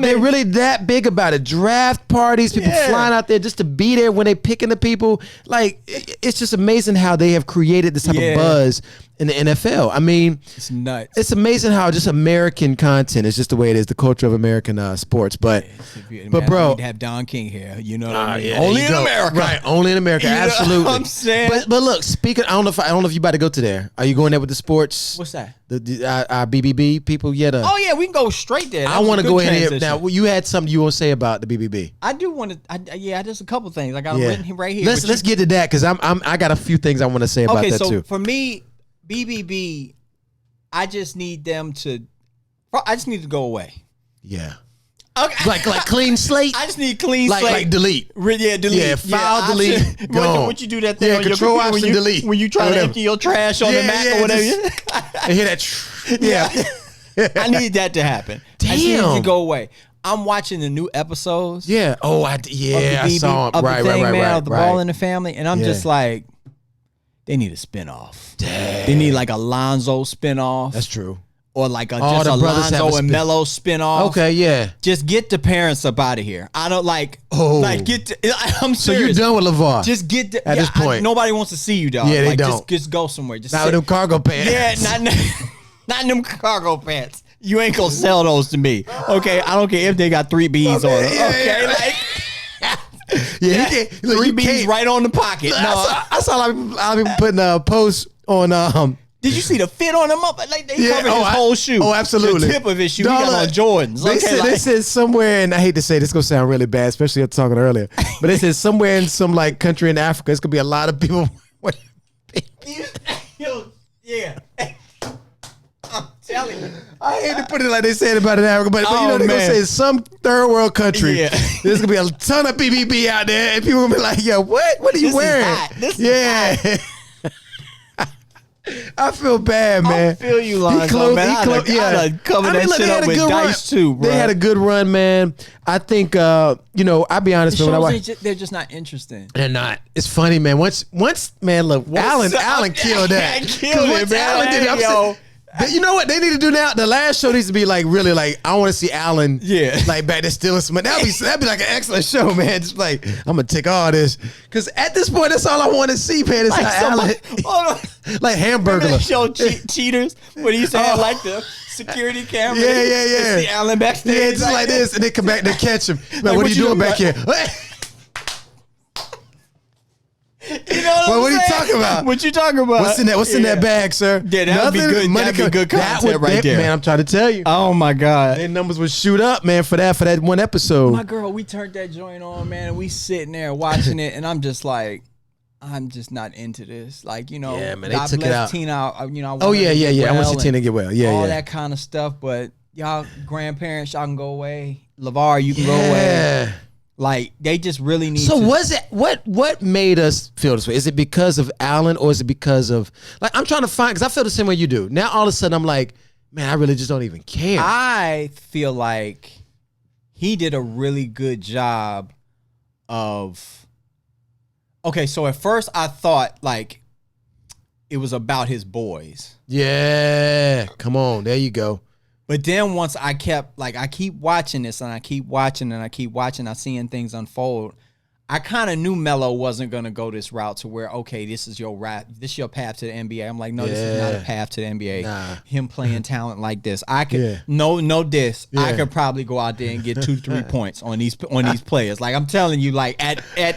They're really that big about it. Draft parties, people flying out there just to be there when they picking the people. Like, it's just amazing how they have created this type of buzz in the NFL. I mean, it's nuts. It's amazing how just American content is just the way it is, the culture of American sports. But bro, I need to have Don King here. You know what I mean? Yeah, only in America, right? Only in America, absolutely. You know what I'm saying? But look, speaking, I don't know if you about to go to there. Are you going there with the sports? What's that? Our BBB people, oh yeah, we can go straight there. I want to go in here now. You had something you want to say about the BBB? I do want to. Yeah, just a couple things. I got them written right here. Let's get to that because I got a few things I want to say about that too. Okay, so for me, BBB, I just need them to. I just need to go away. Yeah. Okay. Like clean slate. I just need clean slate. Like delete. Yeah, delete. Yeah, file delete. Go. What you do that thing? Yeah, on control your option delete. When you try to empty your trash on the Mac or whatever. I hear that. Yeah. I need that to happen. Damn. I just need it to go away. I'm watching the new episodes. Yeah. Oh, I saw it. Right. Of the Ball in the Family, and I'm just like, they need a spinoff. Dang. They need like a Lonzo spinoff. That's true. Or like just a Lonzo and Melo spinoff. Okay, yeah. Just get the parents up out of here. I don't like. Like I'm serious. So you're done with LeVar? Just get at this point. Nobody wants to see you, dog. Yeah, they don't. Just go somewhere. Just not with them cargo pants. Yeah, not in them cargo pants. You ain't gonna sell those to me. Okay, I don't care if they got 3 B's on them. Okay, like. Look, 3 B's right on the pocket. No, I saw a lot of people putting a post on. Did you see the fit on him up? Like they covered his whole shoe. Oh, absolutely. The tip of his shoe. He got on Jordans. They said somewhere, and I hate to say this, it's gonna sound really bad, especially after talking earlier. But they said somewhere in some like country in Africa, it's gonna be a lot of people. Yeah. I'm telling you. I hate to put it like they said about it in Africa, but they're gonna say it's some third world country. Yeah. There's gonna be a ton of BBB out there, and people gonna be like, "Yo, what are you wearing?" This is hot. I feel bad, man. I feel you, Lonzo, man. I'd cover that shit up with dice too, bro. They had a good run, man. I think, I'll be honest, they're just not interested. They're not. It's funny, man. Once, man, look, Alan killed that. Killed it, man. Alan did it, you know what they need to do now? The last show needs to be like really like I want to see Alan, like back there stealing some. That'd be like an excellent show, man. Just like I'm gonna take all this because at this point that's all I want to see, man. It's like Alan, like Hamburglar. Show cheaters. What do you say? Like the security camera. Yeah. It's the Alan backstage. Yeah, just like this, and they come back, they catch him. Like, what are you doing back here? You know what are you talking about? What you talking about? What's in that bag, sir? Yeah, that'd be good. That'd be good content right there, man. I'm trying to tell you. Oh my God, their numbers would shoot up, man, for that one episode. My girl, we turned that joint on, man, and we sitting there watching it, and I'm just like, I'm just not into this. Like, yeah, man, God they took it out. Tina, I yeah. I want to see Tina get well. Yeah, all that kind of stuff. But y'all grandparents, y'all can go away. LeVar, you can go away. Like they just really need. So was it what made us feel this way? Is it because of Alan or is it because of like I'm trying to find because I feel the same way you do. Now all of a sudden I'm like, man, I really just don't even care. I feel like he did a really good job of. Okay, so at first I thought like it was about his boys. Yeah, come on, there you go. But then once I keep watching this and I keep watching and I keep watching, I'm seeing things unfold. I kind of knew Melo wasn't going to go this route to where, okay, this is your path to the NBA. I'm like, no, this is not a path to the NBA. Nah. Him playing talent like this. I could, no diss. Yeah. I could probably go out there and get 2-3 points on these players. Like, I'm telling you, like,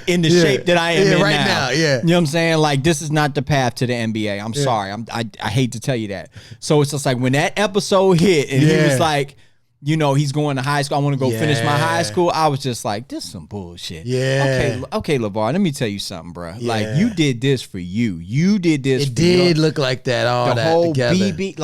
in the shape that I am in right now. Yeah. You know what I'm saying? Like, this is not the path to the NBA. I'm sorry. I hate to tell you that. So it's just like when that episode hit and he was like, you know, he's going to high school. I want to go finish my high school. I was just like, this is some bullshit. Yeah. Okay, LeVar, let me tell you something, bro. Yeah. Like, you did this for you. You did this it did look like that, all the that whole together. BB,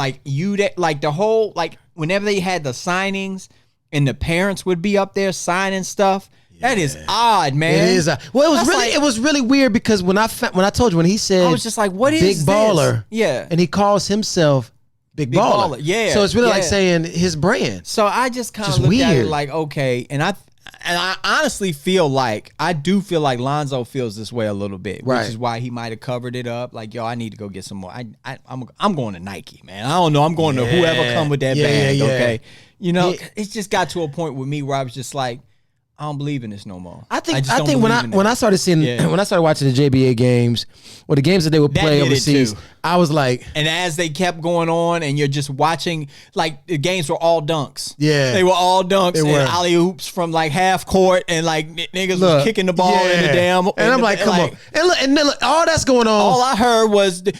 like the whole, like, whenever they had the signings and the parents would be up there signing stuff, that is odd, man. It is odd. Well, it was really weird because when I told you, when he said, I was just like, what is big baller? Yeah. And he calls himself Big baller. Yeah. So it's really like saying his brand. So I just kind of looked at it like, okay, and I honestly feel like Lonzo feels this way a little bit, which is why he might have covered it up. Like, yo, I need to go get some more. I'm going to Nike, man. I don't know. I'm going to whoever come with that bag. Okay, you know, it just got to a point with me where I was just like, I don't believe in this no more. I think when I started seeing when I started watching the JBA games or the games that they would play overseas, I was like, and as they kept going on, and you're just watching, like the games were all dunks. Yeah, they were all dunks and alley oops from like half court, and like niggas was kicking the ball in the damn. And I'm like, come on, and look, all that's going on. All I heard was do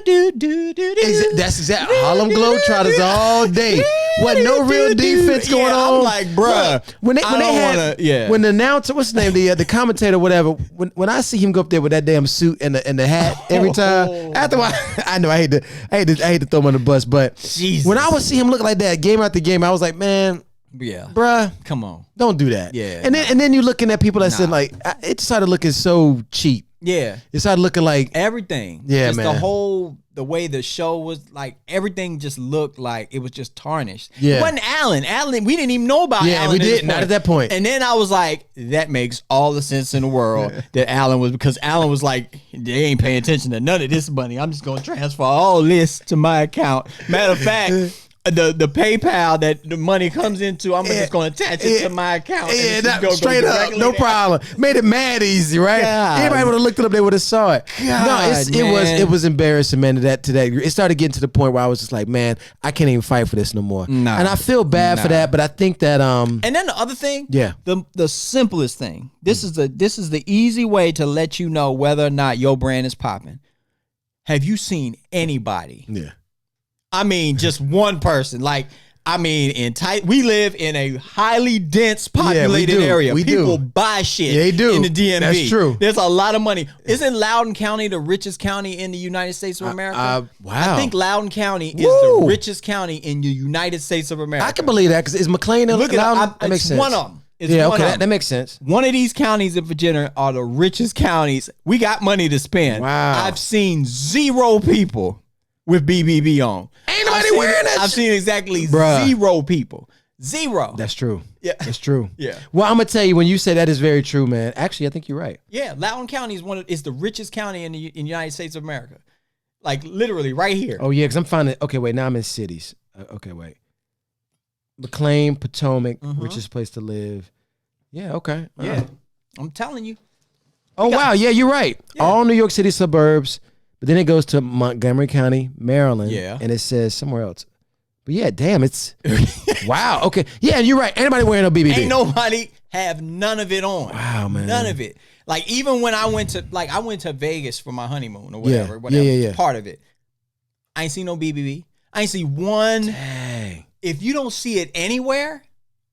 do do do. That's exactly Harlem Globetrotters all day. Wasn't no real defense going on. I'm like, bruh, when they had when the announcer, what's his name, the commentator, whatever. When I see him go up there with that damn suit and the hat every time, after a while, I know I hate to throw him on the bus, but when I would see him look like that game after game, I was like, man, bruh, come on, don't do that. Yeah, and then you're looking at people that said like it started looking so cheap. Yeah, it started looking like everything. Yeah, just man. The way the show was, like, everything just looked like it was just tarnished. Yeah. It wasn't Allen. Allen, we didn't even know about Allen. Yeah, we did. Not at that point. And then I was like, that makes all the sense in the world that Allen was, because Allen was like, they ain't paying attention to none of this money. I'm just going to transfer all this to my account. Matter of fact, the PayPal that the money comes into, I'm just going to attach it to my account. Yeah, straight up, no problem. Made it mad easy, right? God. Anybody would have looked it up, they would have saw it. God, it was embarrassing, man. To that, it started getting to the point where I was just like, man, I can't even fight for this no more. Nah, and I feel bad for that, but I think that and then the other thing, the simplest thing. This is the easy way to let you know whether or not your brand is popping. Have you seen anybody? Yeah. I mean, just one person. Like, I mean, we live in a highly dense, populated area. People buy shit in the DMV. That's true. There's a lot of money. Isn't Loudoun County the richest county in the United States of America? Wow. I think Loudoun County is the richest county in the United States of America. I can believe that, because is McLean and Loudoun? That makes sense. One of them. That makes sense. One of these counties in Virginia are the richest counties. We got money to spend. Wow. I've seen 0 people with BBB on. Ain't nobody wearing that. I've seen exactly 0 people. 0. That's true. Yeah. That's true. Yeah. Well, I'm gonna tell you, when you say that is very true, man. Actually, I think you're right. Yeah, Loudoun County is the richest county in the United States of America. Like, literally right here. Oh yeah, because I'm finding. Okay, wait. Now I'm in cities. Okay, wait. McLean, Potomac, richest place to live. Yeah. Okay. Yeah. I'm telling you. Oh wow. Yeah, you're right. Yeah. All New York City suburbs. But then it goes to Montgomery County, Maryland, and it says somewhere else. But yeah, damn, it's wow. Okay, yeah, you're right. Anybody wearing a BBB? Ain't nobody have none of it on. Wow, man, none of it. Like, even when I went to Vegas for my honeymoon or whatever, part of it. I ain't seen no BBB. I ain't see one. Dang. If you don't see it anywhere,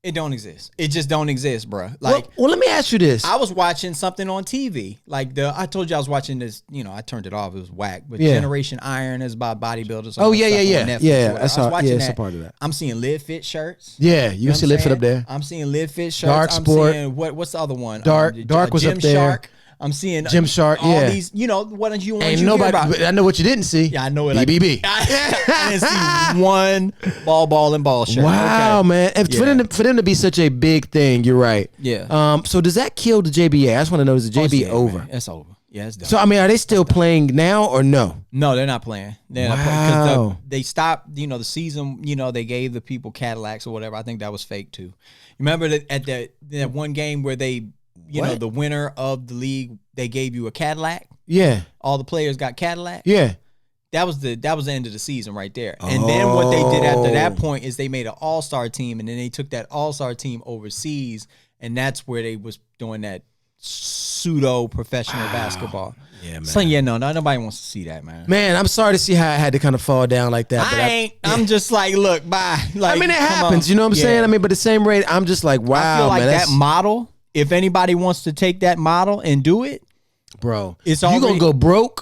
it don't exist. It just don't exist, bro. Like, well, let me ask you this. I was watching something on TV. Like, I told you I was watching this, I turned it off. It was whack. But Generation Iron is about bodybuilders. Oh, yeah. That's a part of that. I'm seeing Live Fit shirts. Yeah, you see Live Fit up there. I'm seeing Live Fit shirts. Dark Sport. Seeing, what's the other one? Dark was Gym up there. Shark. I'm seeing Gymshark, all these, you know, what did you want Ain't you nobody, hear about? but I know what you didn't see. Yeah, I know it. BBB. I didn't see one ball and ball shirt. Wow, okay. man. And for them to be such a big thing, you're right. Yeah. So does that kill the JBA? I just want to know, is the JB over? Man, it's over. Yeah, it's done. So, I mean, are they still playing now or no? No, they're not playing. They're not playing because they stopped, you know, the season, you know, they gave the people Cadillacs or whatever. I think that was fake too. Remember that at that one game where they, you know, the winner of the league, they gave you a Cadillac? Yeah. All the players got Cadillac? Yeah. That was the end of the season right there. And then what they did after that point is they made an all-star team, and then they took that all-star team overseas, and that's where they was doing that pseudo professional basketball. Yeah, man. So yeah, no, nobody wants to see that, man. Man, I'm sorry to see how I had to kind of fall down like that. I'm just like, look, bye. Like, I mean, it happens. You know what I'm saying? I mean, but at the same rate, I'm just like, wow, I feel like man, that model. If anybody wants to take that model and do it, bro, it's you gonna go broke,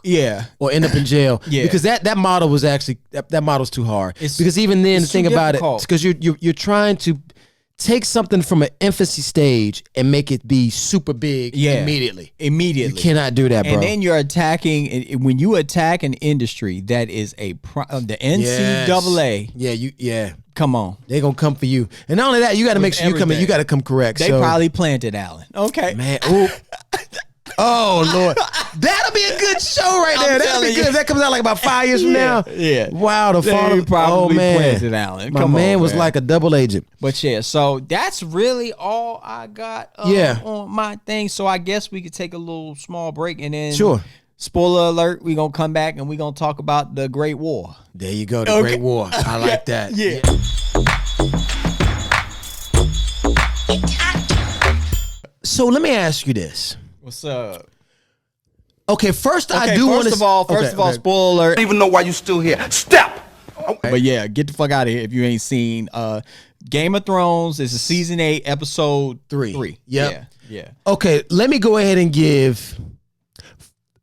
or end up in jail, because that model was actually that model's too hard. Because even then, the thing about it, because you're trying to take something from an infancy stage and make it be super big immediately. You cannot do that, bro. And then you're attacking, when you attack an industry that is the NCAA. Yeah. Come on. They're going to come for you. And not only that, you got to make sure you come in. You got to come correct. They probably planted Allen. Okay. Man, oh, Lord. That'll be a good show right there. That'll be good. If that comes out like about 5 years from now. Yeah. Wow, the fall of planted Allen. My man was like a double agent. But yeah, so that's really all I got on my thing. So I guess we could take a little small break and then spoiler alert, we're going to come back and we're going to talk about the Great War. There you go, the Great War. I like that. Yeah. So let me ask you this. What's up? Okay, first I do want to... First of all, spoiler alert. I don't even know why you still here. Step! But yeah, get the fuck out of here if you ain't seen Game of Thrones. It's a season 8, episode 3. Yep. Yeah. Okay, let me go ahead and give...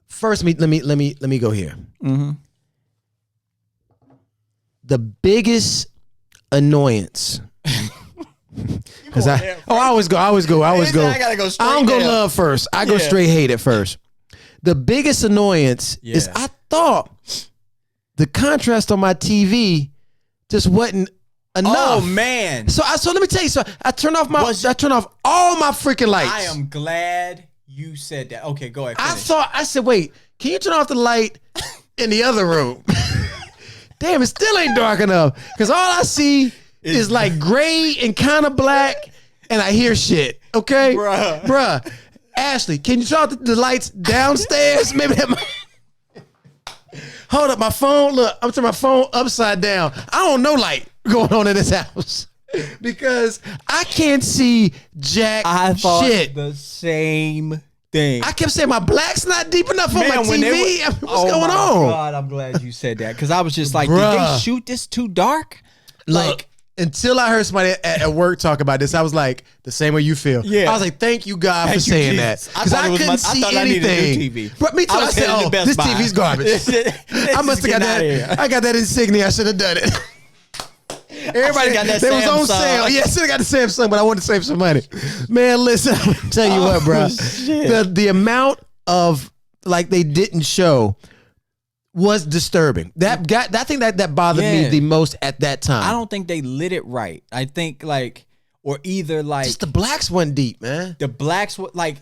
First, let me go here. Mm-hmm. The biggest annoyance... Because I always go. I gotta go straight I don't go down. love first. I go straight hate at first. The biggest annoyance is I thought the contrast on my TV just wasn't enough. Oh man! So let me tell you. So I turn off all my freaking lights. I am glad you said that. Okay, go ahead. Finish. I said, wait, can you turn off the light in the other room? Damn, it still ain't dark enough. Because all I see is like gray and kind of black, and I hear shit. Okay, bruh. Ashley, can you turn off the lights downstairs? Maybe that might... Hold up, my phone. Look, I'm turning my phone upside down. I don't know light going on in this house because I can't see jack I thought shit. The same thing. I kept saying my black's not deep enough on my TV. What's going on? God, I'm glad you said that because I was just like, did they shoot this too dark? Like, until I heard somebody at work talk about this, I was like, the same way you feel. Yeah. I was like, thank you, God, for saying that. Because I couldn't see anything. But me too. I said, oh, this TV's garbage. I must have got that. I got that insignia. I should have done it. Everybody got that Samsung. They was on sale. Yeah, I should have got the Samsung, but I wanted to save some money. Man, listen, I'm going to tell you what, bro. The amount of, like, they didn't show was disturbing. I think that bothered me the most at that time. I don't think they lit it right. I think just the blacks wasn't deep, man. The blacks were like,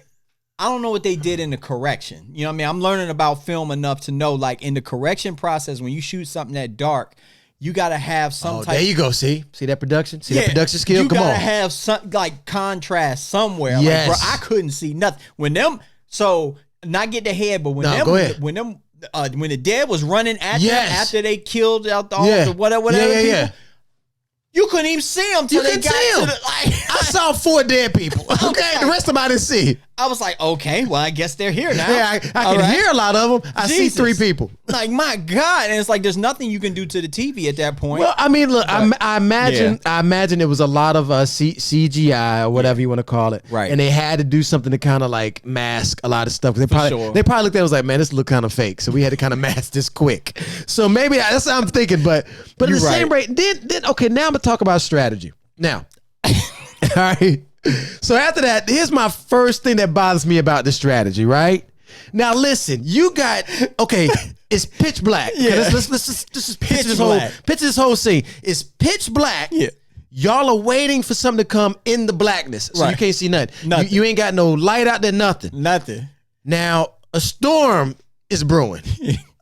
I don't know what they did in the correction. You know what I mean? I'm learning about film enough to know, like, in the correction process, when you shoot something that dark, you gotta have some type. There you go. See that production? See that production skill? Come on. You gotta have some like contrast somewhere. Yes. Like, bro, I couldn't see nothing not get the head, but when the dead was running at them after they killed out all the whatever people, you couldn't even see them till they got to the, I saw 4 dead people. Okay, the rest of them I didn't see. I was like, okay, well, I guess they're here now. Yeah, I can hear a lot of them. I see 3 people. Like, my God. And it's like, there's nothing you can do to the TV at that point. Well, I mean, look, I imagine it was a lot of CGI or whatever you want to call it. Right. And they had to do something to kind of like mask a lot of stuff. They probably looked at it and was like, man, this look kind of fake. So we had to kind of mask this quick. So maybe that's what I'm thinking. But at the same rate, then okay, now I'm going to talk about strategy. Now, all right. So after that, here's my first thing that bothers me about the strategy, right? Now listen, you got, okay, it's pitch black. Yeah. Let's just picture this whole scene. It's pitch black. Yeah. Y'all are waiting for something to come in the blackness. So you can't see nothing. You ain't got no light out there, nothing. Now, a storm is brewing.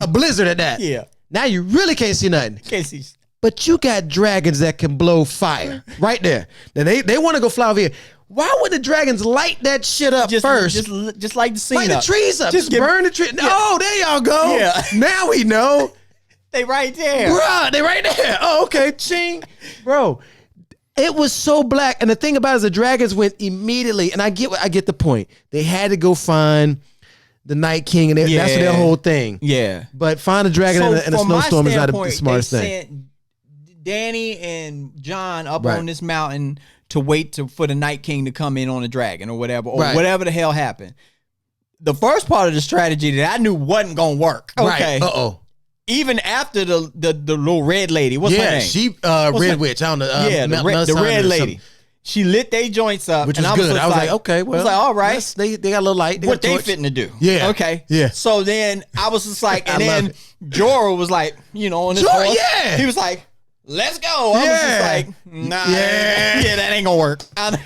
A blizzard at that. Yeah. Now you really can't see nothing. Can't see. But you got dragons that can blow fire right there. Now they want to go fly over here. Why would the dragons light that shit up first? Just like the scene light the trees up. Just burn the tree. Oh, there y'all go. Yeah. Now we know. They right there. Bruh, they right there. Oh, okay. Ching. Bro, it was so black. And the thing about it is the dragons went immediately. And I get the point. They had to go find the Night King. And that's their whole thing. Yeah. But find a dragon in a snowstorm is not the smartest thing. Danny and John up on this mountain to wait for the Night King to come in on a dragon or whatever, or whatever the hell happened. The first part of the strategy that I knew wasn't gonna work. Okay. Right. Even after the little red lady, what's her name? She Red Witch. I don't know. The red lady. She lit their joints up, which was good. I was like, okay, well, I was like, all right, they got a little light. What they fitting to do? Yeah. Okay. Yeah. So then I was just like, and then Jorah was like, on his horse. Yeah. He was like, let's go. I was just like, nah, that ain't gonna work. I don't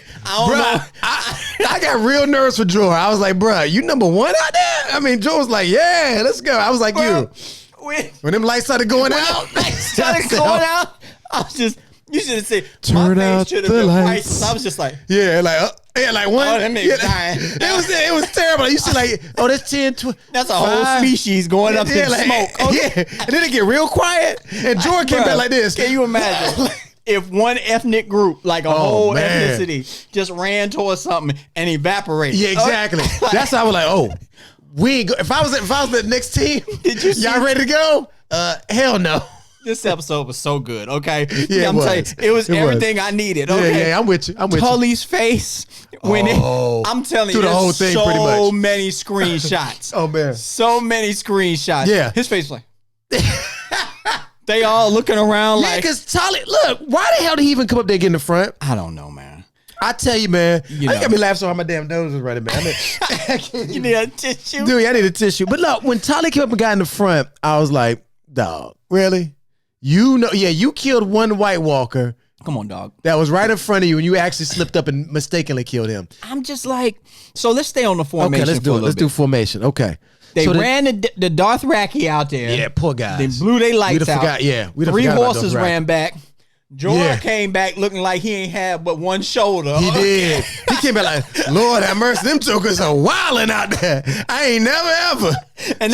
know. I got real nervous for Jorah. I was like, bruh, you number one out there? I mean, Jorah was like, yeah, let's go. I was like, when them lights started going out, I was just, you should have said, turn out the lights. I was just like, like one. Oh, that nigga dying. It was terrible. You see, like, oh, that's 10, 12. That's a whole species going up in smoke. Okay. Yeah, and then it get real quiet, and Jorah came back like this. Can you imagine? If one ethnic group, like a whole ethnicity, just ran towards something and evaporated. Yeah, exactly. That's how I was like, oh, we ain't go. If I was the next team, y'all ready to go? Hell no. This episode was so good, okay? Yeah, I'm telling you, it was everything I needed, okay? Yeah, I'm with you. Tully's face, I'm telling you, the whole thing pretty much. So many screenshots. Oh, man. So many screenshots. Yeah. His face was like... They all looking around like... because Tully, look, why the hell did he even come up there getting the front? I don't know, man. I tell you, man, you got me laughing so hard my damn nose was running, man. You need a tissue? Dude, I need a tissue. But look, when Tully came up and got in the front, I was like, dog, really? You killed one White Walker. Come on, dog. That was right in front of you, and you actually slipped up and mistakenly killed him. I'm just like, so let's stay on the formation. Okay, let's do it. Let's do formation. Okay. They ran the Dothraki out there. Yeah, poor guys. They blew their lights out. We 3 horses ran back. Jorah came back looking like he ain't had but one shoulder. He did. He came back like, Lord have mercy, them jokers are wilding out there. I ain't never ever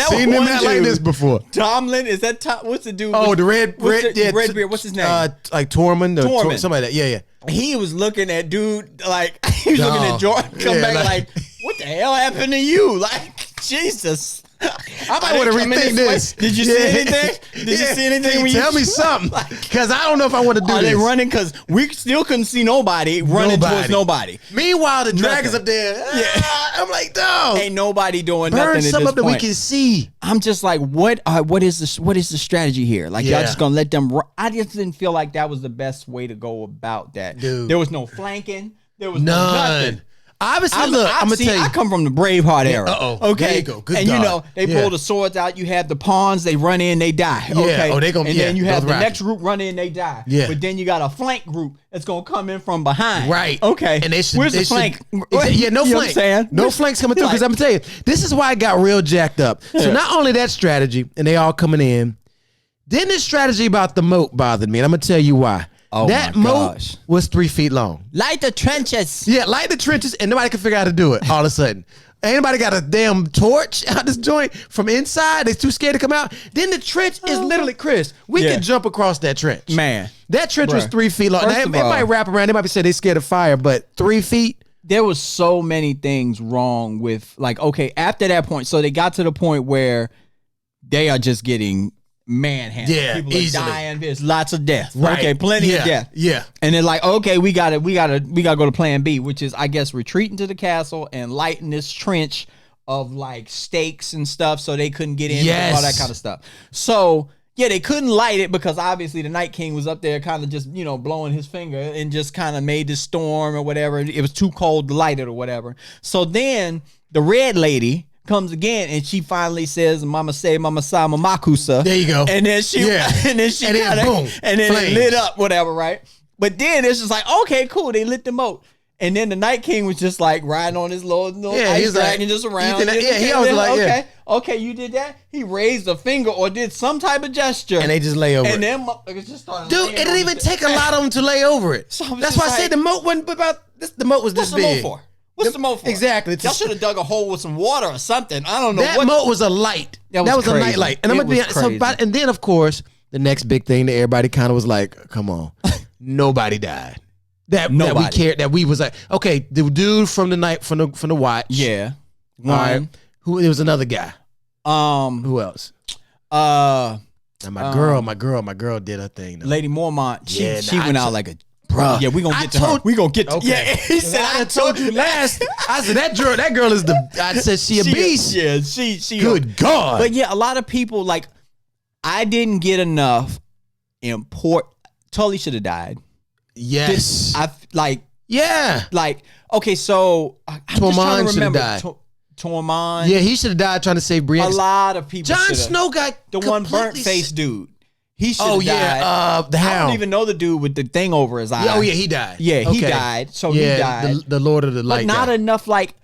seen them out like this before. Tomlin, is that what's the dude? Oh, the red beard. What's his name? Like Tormund, somebody like that. Yeah. He was looking at dude like he was looking at Jorah come back like, what the hell happened to you? Like, Jesus. I might want to rethink this. Did you see anything? Did you see anything? Tell me something, because I don't know if I want to do this. Are they running? Because we still couldn't see nobody running towards nobody. Meanwhile, the dragons up there. I'm like, dog, ain't nobody doing burn nothing. Some at up this that point. we can see. I'm just like, what is the strategy here? Like, y'all just gonna let them? I just didn't feel like that was the best way to go about that. Dude. There was no flanking. There was nothing. Obviously, look, I'm gonna tell you. I come from the Braveheart era. Okay, there you go. Good and God. They pull the swords out. You have the pawns. They run in. They die. Okay. Oh, they gonna. And then you have the next group run in. They die. Yeah. But then you got a flank group that's gonna come in from behind. Right. Okay. And where's the flank? Yeah, no flank. No flanks coming through. Because I'm gonna tell you, this is why I got real jacked up. So not only that strategy, and they all coming in. Then this strategy about the moat bothered me, and I'm gonna tell you why. Oh, that moat was 3 feet long. Light the trenches. Yeah, light the trenches, and nobody could figure out how to do it all of a sudden. Anybody got a damn torch out this joint from inside? They're too scared to come out. Then the trench is literally, Chris, we could jump across that trench. Man. That trench was 3 feet long. Now, it might wrap around. They might be saying they scared of fire, but 3 feet? There was so many things wrong with, like, okay, after that point, so they got to the point where they are just getting manhandled. Yeah, people easily. are dying. There's lots of death. Right. Okay, plenty of death. Yeah. And they're like, okay, we gotta go to plan B, which is, I guess, retreating to the castle and lighting this trench of like stakes and stuff so they couldn't get in and all that kind of stuff. So Yeah, they couldn't light it because obviously the Night King was up there kind of just, blowing his finger and just kind of made this storm or whatever. It was too cold to light it or whatever. So then the red lady comes again and she finally says, Mama say, Mama sa, Mama makusa. There you go. And then she, and then boom, and then it lit up, whatever, right? But then it's just like, okay, cool. They lit the moat. And then the Night King was just like riding on his little ice dragon just around. He was like, okay, you did that? He raised a finger or did some type of gesture. And they just lay over it. And then motherfuckers just started Dude, it didn't even take a lot of them to lay over it. So that's why I said the moat wasn't about this. The moat was this big. What's the moat for? Exactly. Y'all should have dug a hole with some water or something. I don't know. That moat was a light. That was a night light. And I'm gonna be honest. And then of course the next big thing that everybody kind of was like, come on, nobody died. That we cared, that we was like, okay, the dude from the night from the watch. Yeah. All right. There was another guy. Who else? Now my girl did her thing though. Lady Mormont. She went out like a bruh. Yeah, we gonna get to her. We gonna get to yeah. He said I told you last. I said that girl is I said she a beast. Yeah, she good God. But yeah, a lot of people like I didn't get enough Tully should have died. Yes. Okay, so I'm just trying to remember. Tormund. Yeah, he should have died trying to save Brienne. A lot of people. Jon Snow got the one burnt face dude. He should have died. The Hound. I don't even know the dude with the thing over his eye. Oh yeah, he died. Yeah, he died. So he died. The Lord of the Light. But not enough. Like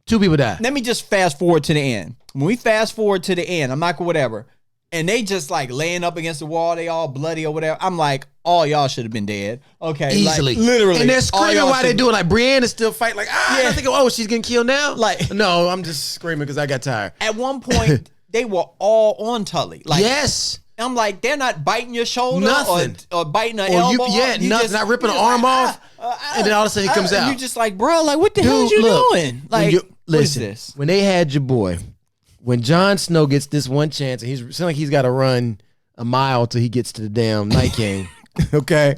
2 people died. Let me just fast forward to the end. When we fast forward to the end, I'm not gonna whatever. And they just like laying up against the wall, they all bloody or whatever. I'm like, all y'all should have been dead. Okay. Easily. Like, literally. And they're screaming while they're doing like Brienne is still fighting, like, I think, she's getting killed now. Like, no, I'm just screaming because I got tired. At one point, they were all on Tully. Like, yes. I'm like, they're not biting your shoulder nothing. Or biting an elbow. Nothing. Not ripping an arm off. And then all of a sudden he comes out. You just like, bro, like, what the hell is you doing? Like, listen, what is this? When they had your boy, when Jon Snow gets this one chance, and seems like he's got to run a mile till he gets to the damn Night King. Okay,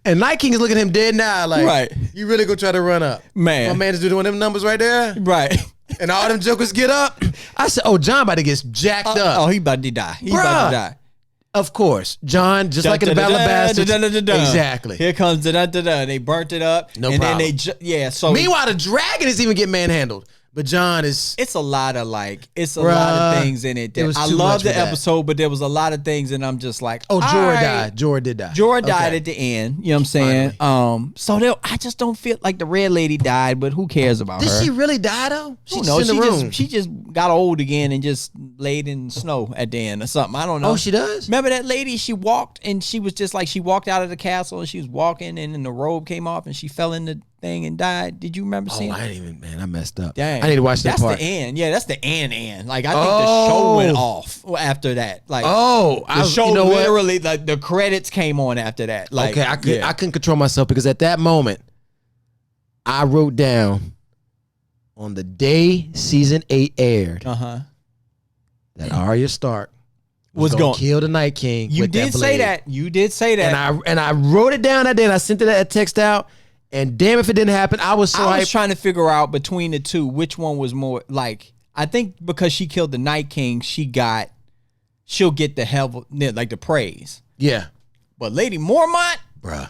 and Night King is looking at him dead now, like, right? You really gonna try to run up, man? My man is doing one of them numbers right there, right? And all them jokers get up. I said, Jon about to get jacked up. Oh, he about to die. He about to die. Of course, Jon, just like in the Battle of Bastards. Exactly. Here comes da-da-da-da. They burnt it up. No problem. Then so meanwhile, the dragon is even getting manhandled. But Jon is... It's a lot of lot of things in it. I love the episode, but there was a lot of things and I'm just like... Oh, Jorah died. Jorah did die. Jorah died at the end. You know what I'm saying? So I just don't feel like the red lady died, but who cares about her? Did she really die though? She just got old again and just laid in snow at the end or something. I don't know. Oh, she does? Remember that lady? She walked and she was just like, she walked out of the castle and she was walking and then the robe came off and she fell in the thing and died. Did you remember seeing? I didn't even. Man, I messed up. Dang. I need to watch that part. That's the end. Yeah, that's the end. Like I think the show went off after that. Like the show literally like the credits came on after that. Like I couldn't control myself because at that moment I wrote down on the day season 8 aired that Arya Stark was going to kill the Night King. You did say that. You did say that. And I wrote it down that day and I sent that text out. And damn if it didn't happen, I was trying to figure out between the two which one was more like. I think because she killed the Night King, she'll get the hell like the praise. Yeah, but Lady Mormont, bruh,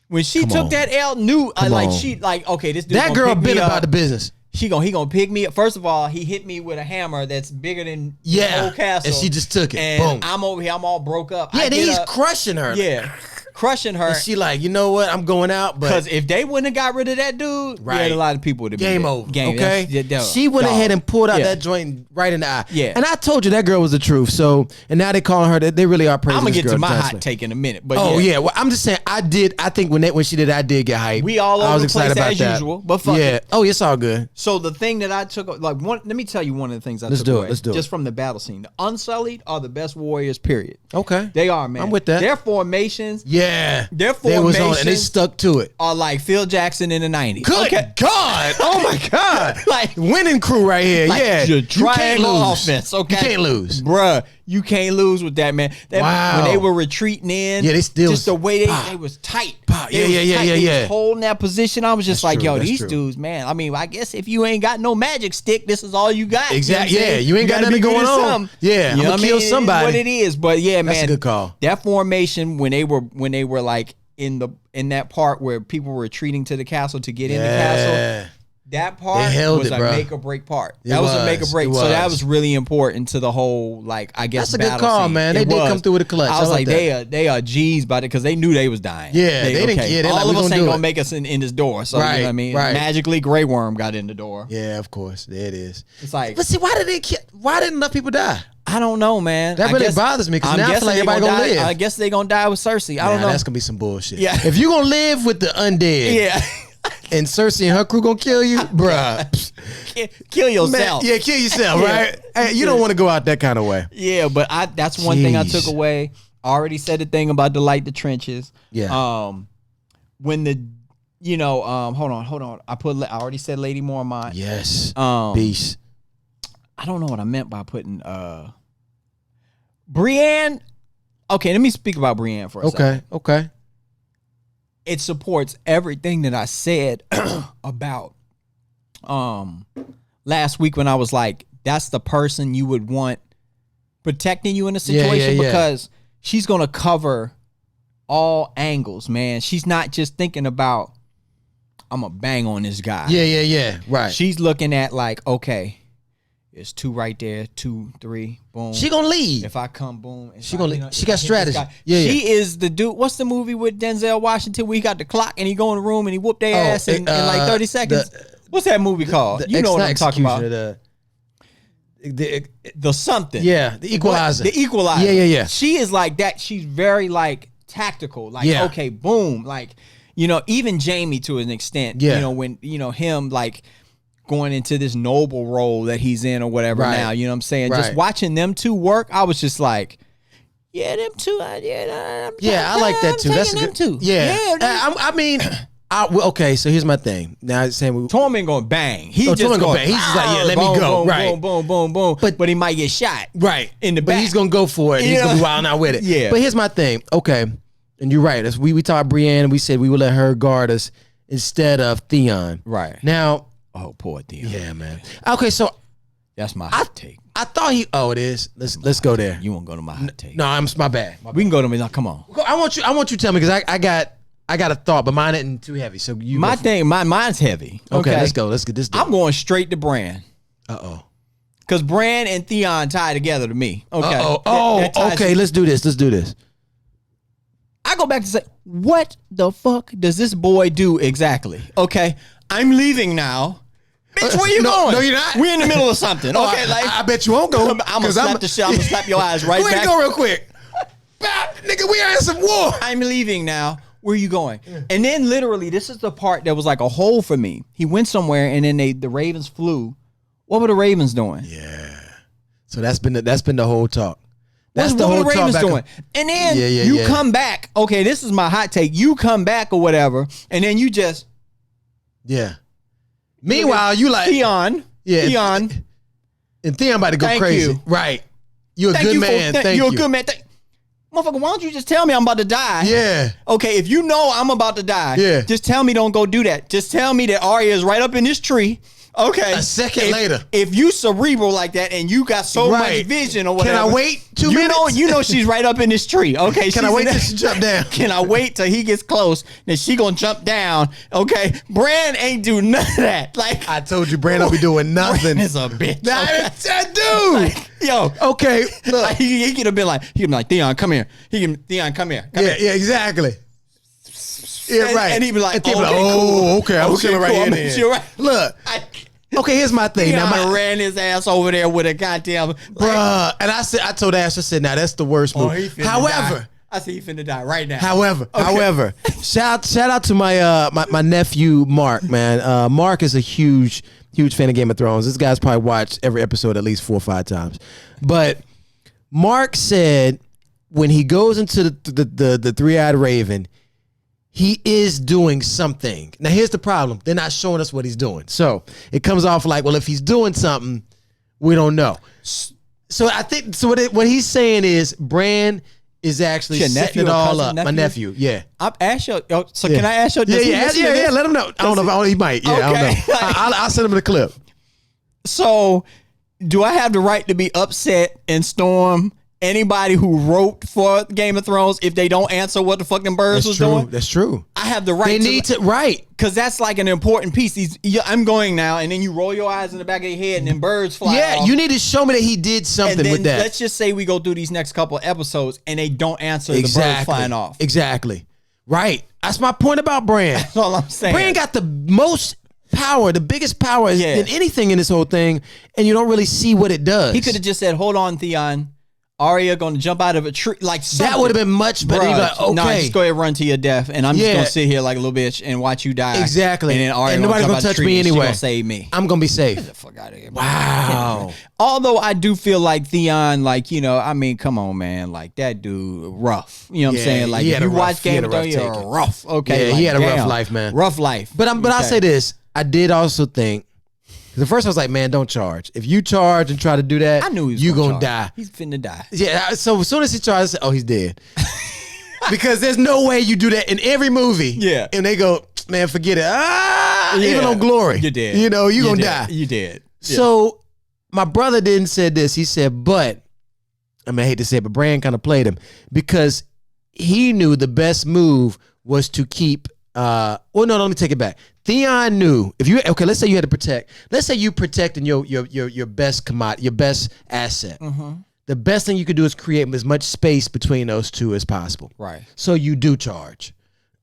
when she took that L, okay, this dude that girl been about the business. He gonna pick me up. First of all, he hit me with a hammer that's bigger than the whole castle, and she just took it. And boom. I'm over here, I'm all broke up. Yeah, then he's crushing her. Yeah. Crushing her. And she like, you know what? I'm going out. Because if they wouldn't have got rid of that dude, a lot of people would have been game over. Game okay? She went ahead and pulled out that joint right in the eye. Yeah. And I told you that girl was the truth. So, and now they calling her, they really are praising I'm going to this get girl to my hot take in a minute. But well, I'm just saying, I think when she did it, I did get hyped. We all over the place as usual. But fuck it. Oh, it's all good. So the thing that I took, let me tell you one of the things I took away. Let's do it. Just from the battle scene. The Unsullied are the best warriors, period. Okay. They are, man. I'm with that. Their formations. Yeah. Their formations. And they stuck to it. Are like Phil Jackson in the 90s. Good God. Oh my God. Like winning crew right here. Like yeah. You can't lose. Offense, okay? You can't lose. Bruh. You can't lose with that, man. When they were retreating in, they still just the way they was tight. Yeah. Was holding that position. I was just That's like, true, yo, that's these true. dudes, man. I mean, I guess if you ain't got no magic stick, this is all you got. Exactly. You know what I'm saying? You ain't got gotta nothing be good going at on. something. Yeah, I'm gonna kill somebody. It is what it is, but yeah, man, That's a good call. That formation when they were like in that part where people were retreating to the castle to get in the castle. That part was a make or break part. That was a make or break. So that was really important to the whole, like, I guess, that's a good call, scene. man. They did come through with a clutch. I was like, that. they are G's about it because they knew they was dying. Yeah, they didn't care. All of us ain't gonna make us in this door. So you know what I mean? Right. Magically, Grey Worm got in the door. Yeah, of course. There it is. It's like, but see, why didn't enough people die? I don't know, man. That really bothers me because now I feel like everybody gonna live. I guess they gonna die with Cersei. I don't know. That's gonna be some bullshit. Yeah. If you gonna live with the undead, yeah. and Cersei and her crew gonna kill you, bruh. Kill yourself. Man, kill yourself, right? Hey, you don't want to go out that kind of way. Yeah, but that's one thing I took away. I already said the thing about the light the trenches. Yeah. When the hold on. I already said Lady Mormont. Yes. Beast. I don't know what I meant by putting Brienne. Okay, let me speak about Brienne for a second. Okay. It supports everything that I said about last week when I was like, that's the person you would want protecting you in a situation because she's gonna cover all angles, man. She's not just thinking about I'm gonna bang on this guy. Yeah. Right. She's looking at like, okay, it's 2 right there, 2, 3, boom. She gonna leave. If I come, boom. She gonna leave. She got strategy. She is the dude. What's the movie with Denzel Washington where he got the clock and he go in the room and he whoop their ass in like 30 seconds? What's that movie called? You know what I'm talking about. The something. Yeah, the Equalizer. The Equalizer. Yeah. She is like that. She's very like tactical. Like, okay, boom. Like, even Jamie to an extent, when, him like going into this noble role that he's in or whatever now, you know what I'm saying? Just watching them two work, I was just like, them two, I like that too. That's a good too. Yeah. I mean, okay, so here's my thing. Now it's saying Tormund gonna bang. Tormund gonna bang. He's just like, let me go. Boom, boom, boom, boom. But he might get shot. Right. In the back. But he's gonna go for it. He's gonna be wilding out with it. Yeah. But here's my thing. Okay. And you're right. As we taught Brienne and we said we would let her guard us instead of Theon. Right. Now, oh, poor Theon. Yeah, man. Okay, so that's my hot take. I thought it is. Let's go there. You won't go to my hot take. No, my bad. We can go to me now. Come on. I want you to tell me because I got a thought, but mine isn't too heavy. So mine's heavy. Okay, let's go. Let's get this done. I'm going straight to Bran. Because Bran and Theon tie together to me. Okay. Okay. Let's do this. I go back to say, what the fuck does this boy do exactly? Okay, I'm leaving now. Bitch, where you going? No, you're not. We're in the middle of something. Okay, I bet you won't go. I'm gonna slap the shit. I'm gonna slap your eyes right back. Go real quick. Nigga, we are in some war. I'm leaving now. Where are you going? And then literally, this is the part that was like a hole for me. He went somewhere, and then the Ravens flew. What were the Ravens doing? Yeah. So that's been the whole talk. That's what the Ravens doing. And then you come back. Okay, this is my hot take. You come back or whatever, and then you just Meanwhile, you like Theon. And Theon about to go crazy. You. Right. You're a good man. Thank you. You're a good man. Motherfucker, why don't you just tell me I'm about to die? Yeah. Okay, if you know I'm about to die, just tell me don't go do that. Just tell me that Arya is right up in this tree. Okay. A second later. If you cerebral like that and you got so much vision or whatever. Can I wait 2 minutes? You know she's right up in this tree. Okay. Can I wait till she jump down? Can I wait till he gets close? Then she gonna jump down. Okay. Bran ain't do none of that. Like I told you, Bran don't be doing nothing. Bran is a bitch. That dude. Like, yo. Okay. Look. Like, he could have been like, Theon, come here. Theon, come here. Yeah, exactly. Yeah, right. And he'd be like, okay, I'm chilling right here. Right. Look. Okay, here's my thing. Now, ran his ass over there with a goddamn bruh. And I told Ash, I said, now that's the worst move. However, I said he finna die right now. However, shout out to my my nephew Mark, man. Mark is a huge fan of Game of Thrones. This guy's probably watched every episode at least 4 or 5 times. But Mark said when he goes into the three-eyed raven, he is doing something. Now, here's the problem. They're not showing us what he's doing. So it comes off like, well, if he's doing something, we don't know. So I think what he's saying is Bran is actually setting it all up. My nephew, yeah. I'm ask you. So can I ask you? Yeah. Let him know. I don't know. He might. Yeah, I don't know. I'll send him the clip. So, do I have the right to be upset and storm anybody who wrote for Game of Thrones if they don't answer what the fucking birds was doing? That's true. I have the right. They need to right because that's like an important piece. I'm going now, and then you roll your eyes in the back of your head, and then birds fly. Yeah, off. you need to show me that he did something and then with that. Let's just say we go through these next couple of episodes, and they don't answer the birds flying off. Exactly. Right. That's my point about Bran. That's all I'm saying. Bran got the most power, the biggest power than anything in this whole thing, and you don't really see what it does. He could have just said, "Hold on, Theon. Arya gonna jump out of a tree," like something. That would have been much better. Like, okay, no, just go ahead and run to your death, and I'm just gonna sit here like a little bitch and watch you die. Exactly. And then Arya and nobody's gonna touch me anyway. She gonna save me. I'm gonna be safe. Get the fuck out of here. Wow. Although I do feel like Theon, like, you know, I mean, come on, man, like that dude rough. You know what I'm saying? Like if you watch Game of Thrones, you're rough. Okay. Yeah, like, he had a rough life, man. Rough life. But I'll say this: I did also think. The first I was like, man, don't charge. If you charge and try to do that, I knew he was gonna die. He's finna die. Yeah. So as soon as he tried, I said, oh, he's dead. Because there's no way you do that in every movie. Yeah. And they go, man, forget it. Even on Glory. You did. You know, you're gonna die. You did. Yeah. So my brother didn't say this. He said, but I mean, I hate to say it, but Bran kind of played him because he knew the best move was to keep well, no, let me take it back. Theon knew if you let's say you had to protect. Let's say you protecting your best commodity, your best asset. Mm-hmm. The best thing you could do is create as much space between those two as possible. Right. So you do charge.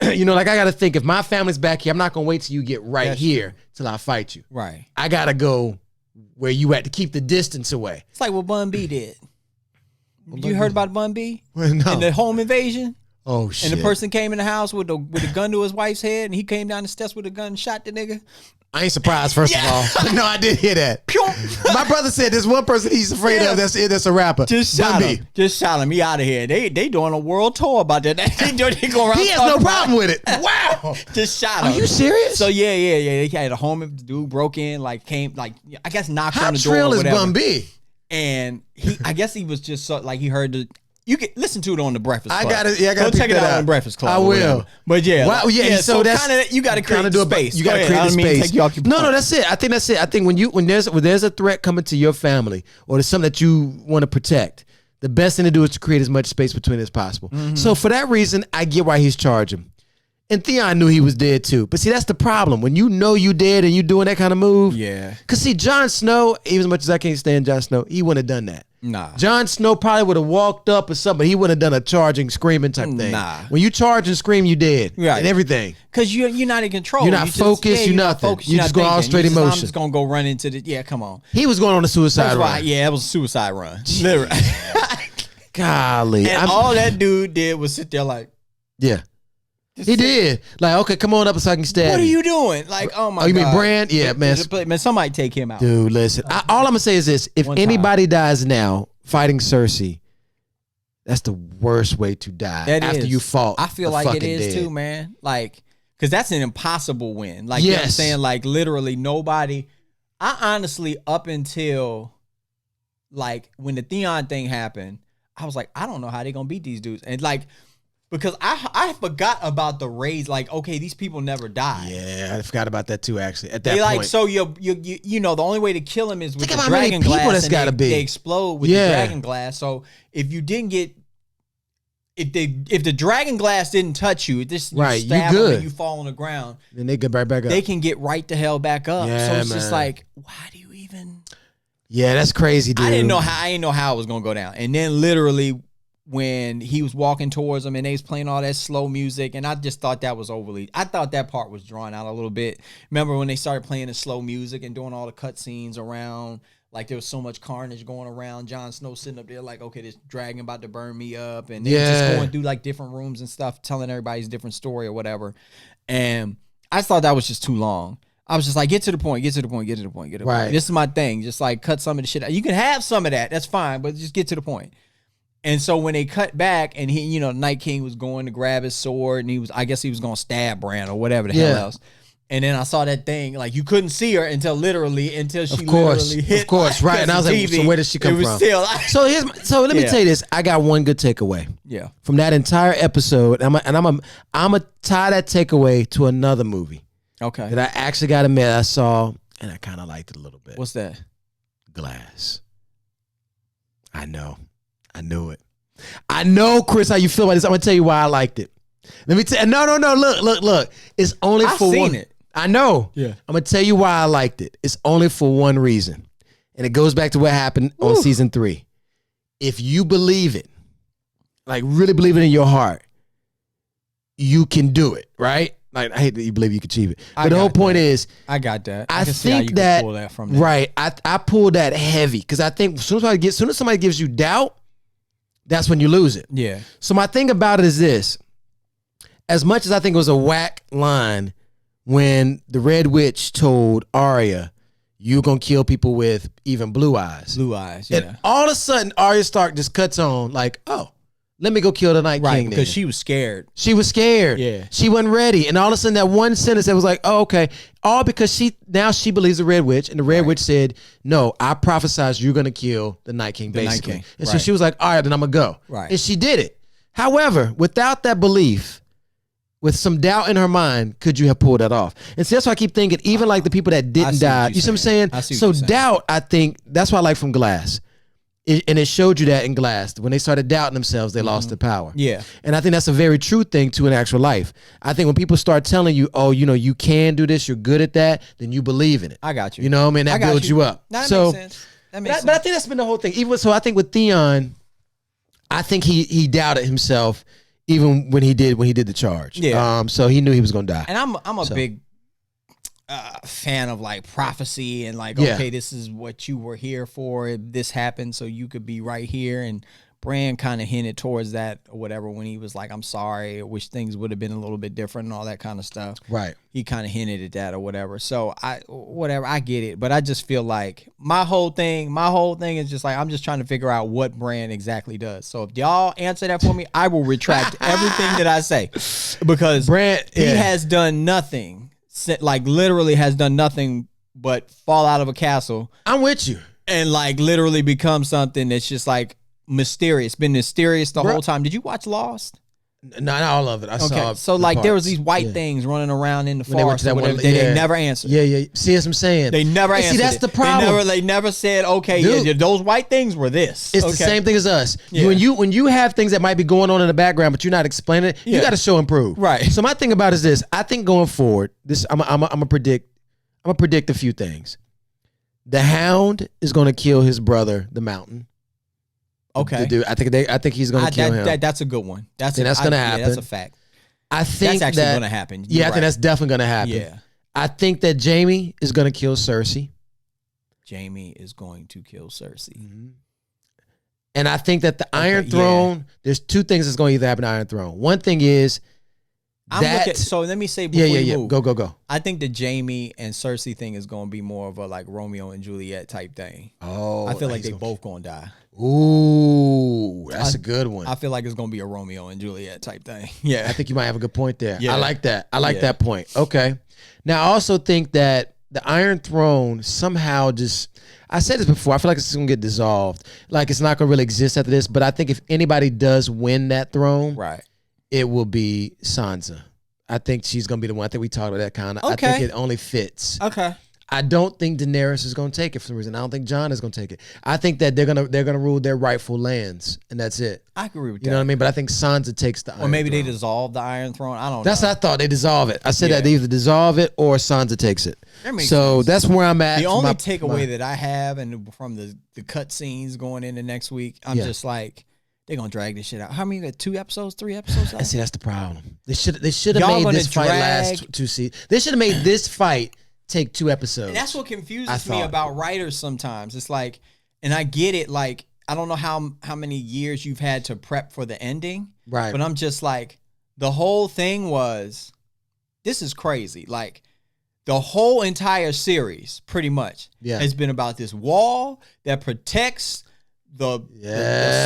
You know, like I got to think if my family's back here, I'm not gonna wait till you get right here till I fight you. Right. I gotta go where you at to keep the distance away. It's like what Bun B did. You heard about Bun B? Well, no. And the home invasion? Oh shit! And the person came in the house with a gun to his wife's head, and he came down the steps with a gun and shot the nigga. I ain't surprised. First of all, no, I did hear that. My brother said there's one person he's afraid of. That's a rapper. Just shot him. Just shot him. He out of here. They doing a world tour about that. They go around. He has no problem with it. Wow. Just shot him. Are you serious? So yeah. They had a home. Dude broke in, like came, like I guess knocked on the door. How trill or is whatever. Bun B? And I guess he was just so, like he heard the. You can listen to it on the Breakfast Club. I gotta go check it out on the Breakfast Club. I will. But yeah, wow, so that's kind of you got to create the space. You got to create the space. Take you off your no, that's it. I think that's it. I think when there's a threat coming to your family or there's something that you want to protect, the best thing to do is to create as much space between as possible. Mm-hmm. So for that reason, I get why he's charging. And Theon knew he was dead too. But see, that's the problem. When you know you dead and you doing that kind of move. Yeah. Because see, Jon Snow, even as much as I can't stand Jon Snow, he wouldn't have done that. Nah. Jon Snow probably would have walked up or something. He wouldn't have done a charging, screaming type thing. Nah. When you charge and scream, you dead. Right. And everything. Because you're not in control. You're not focused. You're nothing. You just go all straight emotion. I'm just going to go run into the... Yeah, come on. He was going on a suicide run. Yeah, it was a suicide run. Literally. Golly. And all that dude did was sit there like... Yeah. He did. Like, okay, come on up so I can stab you. What are you doing? Like, oh my God. Oh, you mean Bran? Yeah, man. Man, somebody take him out. Dude, listen. All I'm going to say is this. If anybody dies now fighting Cersei, that's the worst way to die after you fought. I feel like it is too, man. Like, because that's an impossible win. Like, yes. You know what I'm saying? Like, literally nobody. I honestly, up until, like, when the Theon thing happened, I was like, I don't know how they're going to beat these dudes. And, like, because I forgot about the raids. Like, okay, these people never die. Yeah, I forgot about that too. Actually, at that point, like so you know the only way to kill him is with the dragon glass, and they explode with the dragon glass. So if you didn't get, if the dragon glass didn't touch you, just you stab them and you fall on the ground, then they get right back up. They can get right the hell back up. Yeah, so it's man. just like, why do you even? Yeah, that's crazy, dude. I didn't know how it was gonna go down, and then literally, when he was walking towards them and they was playing all that slow music, and I just thought that was I thought that part was drawn out a little bit. Remember when they started playing the slow music and doing all the cutscenes around, like there was so much carnage going around, Jon Snow sitting up there like, okay, this dragon about to burn me up, and they just going through like different rooms and stuff, telling everybody's different story or whatever. And I just thought that was just too long. I was just like, get to the point. This is my thing. Just like cut some of the shit out. You can have some of that. That's fine, but just get to the point. And so when they cut back and Night King was going to grab his sword and I guess he was going to stab Bran or whatever the hell else. And then I saw that thing, like you couldn't see her until she literally hit. Of course, right. And I was like, TV. so where did she come from? Still, so let me tell you this. I got one good takeaway. Yeah. From that entire episode, I'm gonna tie that takeaway to another movie. Okay. That I actually got to admit I saw, and I kind of liked it a little bit. What's that? Glass. I know. I knew it. I know, Chris, how you feel about this. I'm gonna tell you why I liked it. Let me tell. No. Look. It's only for seen one. it. I know. Yeah. I'm gonna tell you why I liked it. It's only for one reason, and it goes back to what happened on season 3. If you believe it, like really believe it in your heart, you can do it. Right? Like I hate that you believe you can achieve it, but the whole point is, I got that. I can see how you think can pull that from that. Right. I pulled that heavy because I think as soon as somebody gives you doubt, that's when you lose it. Yeah. So my thing about it is this: as much as I think it was a whack line when the Red Witch told Arya, "You're gonna kill people with even blue eyes." Blue eyes. Yeah. And all of a sudden, Arya Stark just cuts on like, "Oh, let me go kill the Night King." Because then. she was scared. She was scared. Yeah. She wasn't ready. And all of a sudden that one sentence that was like, oh, okay. All because she believes the Red Witch. And the Red Witch said, no, I prophesied you're going to kill the Night King, basically. Night King. And so she was like, all right, then I'm going to go. Right. And she did it. However, without that belief, with some doubt in her mind, could you have pulled that off? And so that's why I keep thinking, even like the people that didn't die, you see what I'm saying? So doubt, I think, that's what I like from Glass. And it showed you that in Glass. When they started doubting themselves, they lost their power. Yeah. And I think that's a very true thing to an actual life. I think when people start telling you, oh, you can do this, you're good at that, then you believe in it. I got you. You know what I mean? That builds you up. That makes sense. That makes sense. But I think that's been the whole thing. So I think with Theon, I think he doubted himself even when he did the charge. Yeah. So he knew he was going to die. And I'm a big fan of like prophecy and like, okay, this is what you were here for. If this happened, so you could be right here. And Bran kind of hinted towards that or whatever when he was like, I'm sorry, I wish things would have been a little bit different and all that kind of stuff. Right. He kind of hinted at that or whatever. So I get it. But I just feel like my whole thing is just like, I'm just trying to figure out what Bran exactly does. So if y'all answer that for me, I will retract everything that I say, because Bran, he has done nothing. Like literally has done nothing but fall out of a castle. I'm with you. And like literally become something that's just like mysterious. Been mysterious the whole time. Did you watch Lost? Not all of it. I saw. So like there was these white things running around in the forest. They never answered. Yeah. See what I'm saying? They never answered. See, that's the problem. They never said, okay, those white things were this. It's the same thing as us. Yeah. When you have things that might be going on in the background, but you're not explaining it, you got to show and prove. Right. So my thing about it is this: I think going forward, I'm gonna predict a few things. The Hound is gonna kill his brother, the Mountain. Okay. I think he's going to kill him. That's a good one. That's going to happen. Yeah, that's a fact. I think that's actually going to happen. I think that's definitely going to happen. Yeah. I think that Jaime is going to kill Cersei. Jaime is going to kill Cersei. Mm-hmm. And I think that the Iron Throne, there's two things that's going to either happen to Iron Throne. One thing is so let me say before you move. Go. I think the Jaime and Cersei thing is going to be more of a like Romeo and Juliet type thing. Oh. I feel like they both going to die. Ooh, that's a good one. I feel like it's going to be a Romeo and Juliet type thing. Yeah. I think you might have a good point there. Yeah. I like that. I like that point. Okay. Now, I also think that the Iron Throne somehow I said this before, I feel like it's going to get dissolved. Like it's not going to really exist after this, but I think if anybody does win that throne, right, it will be Sansa. I think she's going to be the one. I think we talked about that kind of. Okay. I think it only fits. Okay. I don't think Daenerys is going to take it for some reason. I don't think Jon is going to take it. I think that they're gonna rule their rightful lands, and that's it. I agree with that. You know what I mean? But I think Sansa takes the Iron Throne. Or maybe they dissolve the Iron Throne. I don't know. That's what I thought. They dissolve it. I said that they either dissolve it or Sansa takes it. That makes so sense. that's where I'm at. The only takeaway that I have, and from the cut scenes going into next week, I'm just like, they're gonna drag this shit out. How many? 2 episodes, 3 episodes? I see. That's the problem. They should have made this fight last 2 seasons. They should have made this fight take 2 episodes. And that's what confuses me about writers sometimes. It's like, and I get it, like, I don't know how many years you've had to prep for the ending. Right. But I'm just like, the whole thing was, this is crazy. Like, the whole entire series, pretty much, has been about this wall that protects the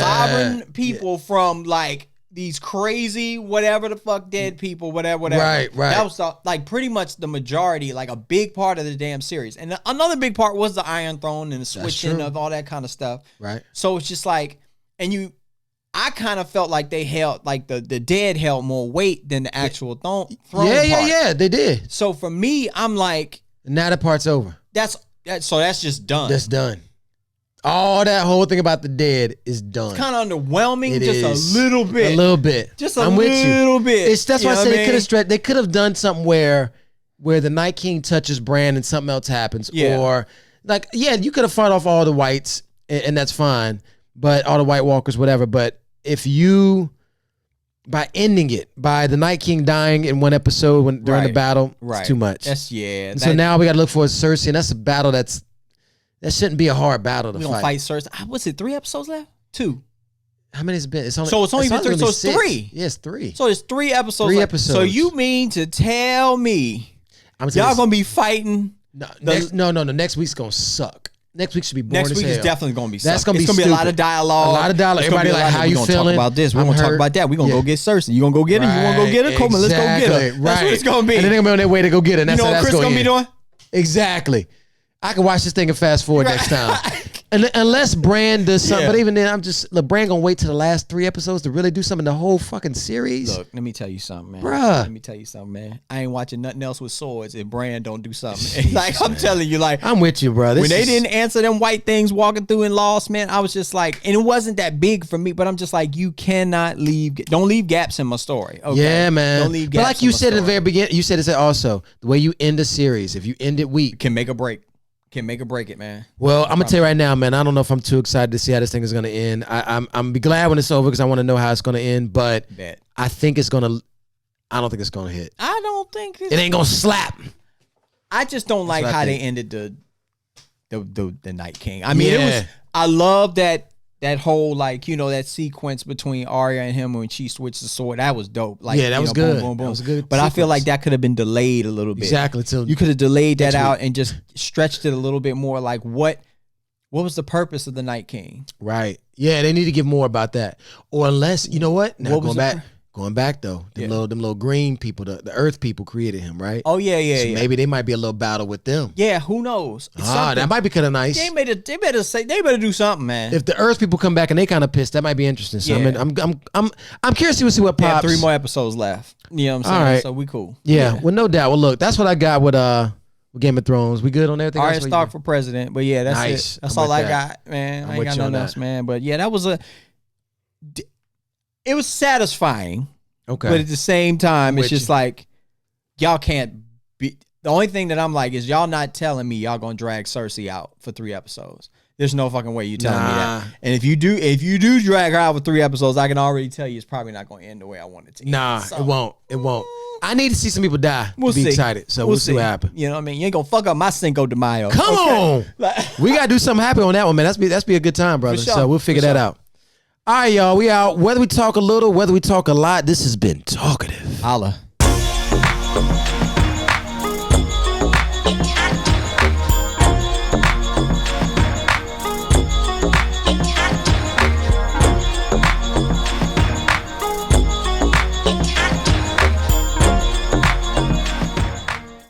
sovereign people from, like, these crazy whatever the fuck dead people, whatever. Right. That was like pretty much the majority, like a big part of the damn series. And another big part was the Iron Throne and the switching of all that kind of stuff. Right. So it's just like, I kind of felt like they held, like the dead held more weight than the actual throne part. Yeah, they did. So for me, I'm like, now the part's over. that's just done. That's done. All that whole thing about the dead is done. It's kind of underwhelming, It just is. a little bit. A little bit. Just a I'm with you. little bit. That's You why I know said what they could have stretched. They could have done something where the Night King touches Bran and something else happens, or like you could have fought off all the whites and that's fine, but all the White Walkers, whatever. But if you by ending it by the Night King dying in one episode during the battle, it's too much. So now we got to look for Cersei, and that's a battle that shouldn't be a hard battle to fight. We don't fight Cersei. What's it? 3 episodes left? 2. How many has it been? It's only been 3. So it's 6. 3. Yeah, it's 3. So it's 3 episodes. 3 episodes. So you mean to tell me y'all gonna be fighting? No. Next week's gonna suck. Next week should be boring. Next week is definitely gonna be. That's gonna be. It's gonna be a lot of dialogue. Everybody like, how you feeling? Talk about this. We're gonna talk about that. We're gonna go get Cersei. You gonna go get her? You wanna go get her? Come on, let's go get her. That's what it's gonna be. And then they're gonna be on their way to go get her. And that's you know what Chris gonna be doing? Exactly. I can watch this thing and fast forward next time. And unless Bran does something, but even then, Bran gonna wait to the last 3 episodes to really do something the whole fucking series. Look, let me tell you something, man. Bruh. Let me tell you something, man. I ain't watching nothing else with swords if Bran don't do something. Like, I'm telling you, like, I'm with you, bro. When they didn't answer them white things walking through in Lost, man, I was just like, and it wasn't that big for me, but I'm just like, you cannot don't leave gaps in my story. Okay? Yeah, man. Don't leave gaps. But like you said at the very beginning, you said it also the way you end a series. If you end it weak, can make or break. Can make or break it, man. Well, I'm gonna tell you right now, man. I don't know if I'm too excited to see how this thing is gonna end. I'm be glad when it's over because I want to know how it's gonna end. But I think it's gonna. I don't think it's gonna hit. I don't think it ain't gonna slap. I just don't like how they ended the Night King. I mean, it was. I love that whole, like, you know, that sequence between Arya and him when she switched the sword. That was dope. Like, that was good. Boom, boom, boom. That was good. But sequence. I feel like that could have been delayed a little bit. Exactly. You could have delayed that out and just stretched it a little bit more. Like, what was the purpose of the Night King? Right. Yeah, they need to give more about that. Or unless, you know what? Now going back though, them little green people, the Earth people created him, right? Oh yeah. So maybe they might be a little battle with them. Yeah, who knows? That might be kind of nice. They better do something, man. If the Earth people come back and they kind of pissed, that might be interesting. So I'm curious to see what pops. 3 more episodes left. You know what I'm saying? All right. So we cool. Yeah, well, no doubt. Well, look, that's what I got with Game of Thrones. We good on everything? Arya Stark for president, but yeah, that's nice. it. That's all I got, man. I ain't got nothing else, man. But yeah, that was it was satisfying. Okay. But at the same time, it's just like, y'all can't be. The only thing that I'm like is y'all not telling me y'all gonna drag Cersei out for 3 episodes. There's no fucking way you telling me that. And if you do drag her out for 3 episodes, I can already tell you it's probably not gonna end the way I want it to. It won't. It won't. I need to see some people die to be excited. So we'll see what happens. You know what I mean? You ain't gonna fuck up my Cinco de Mayo. Come on. We gotta do something happy on that one, man. That's be a good time, brother. Sure. So we'll figure that out. All right, y'all. We out. Whether we talk a little, whether we talk a lot, this has been Talkative. Holla.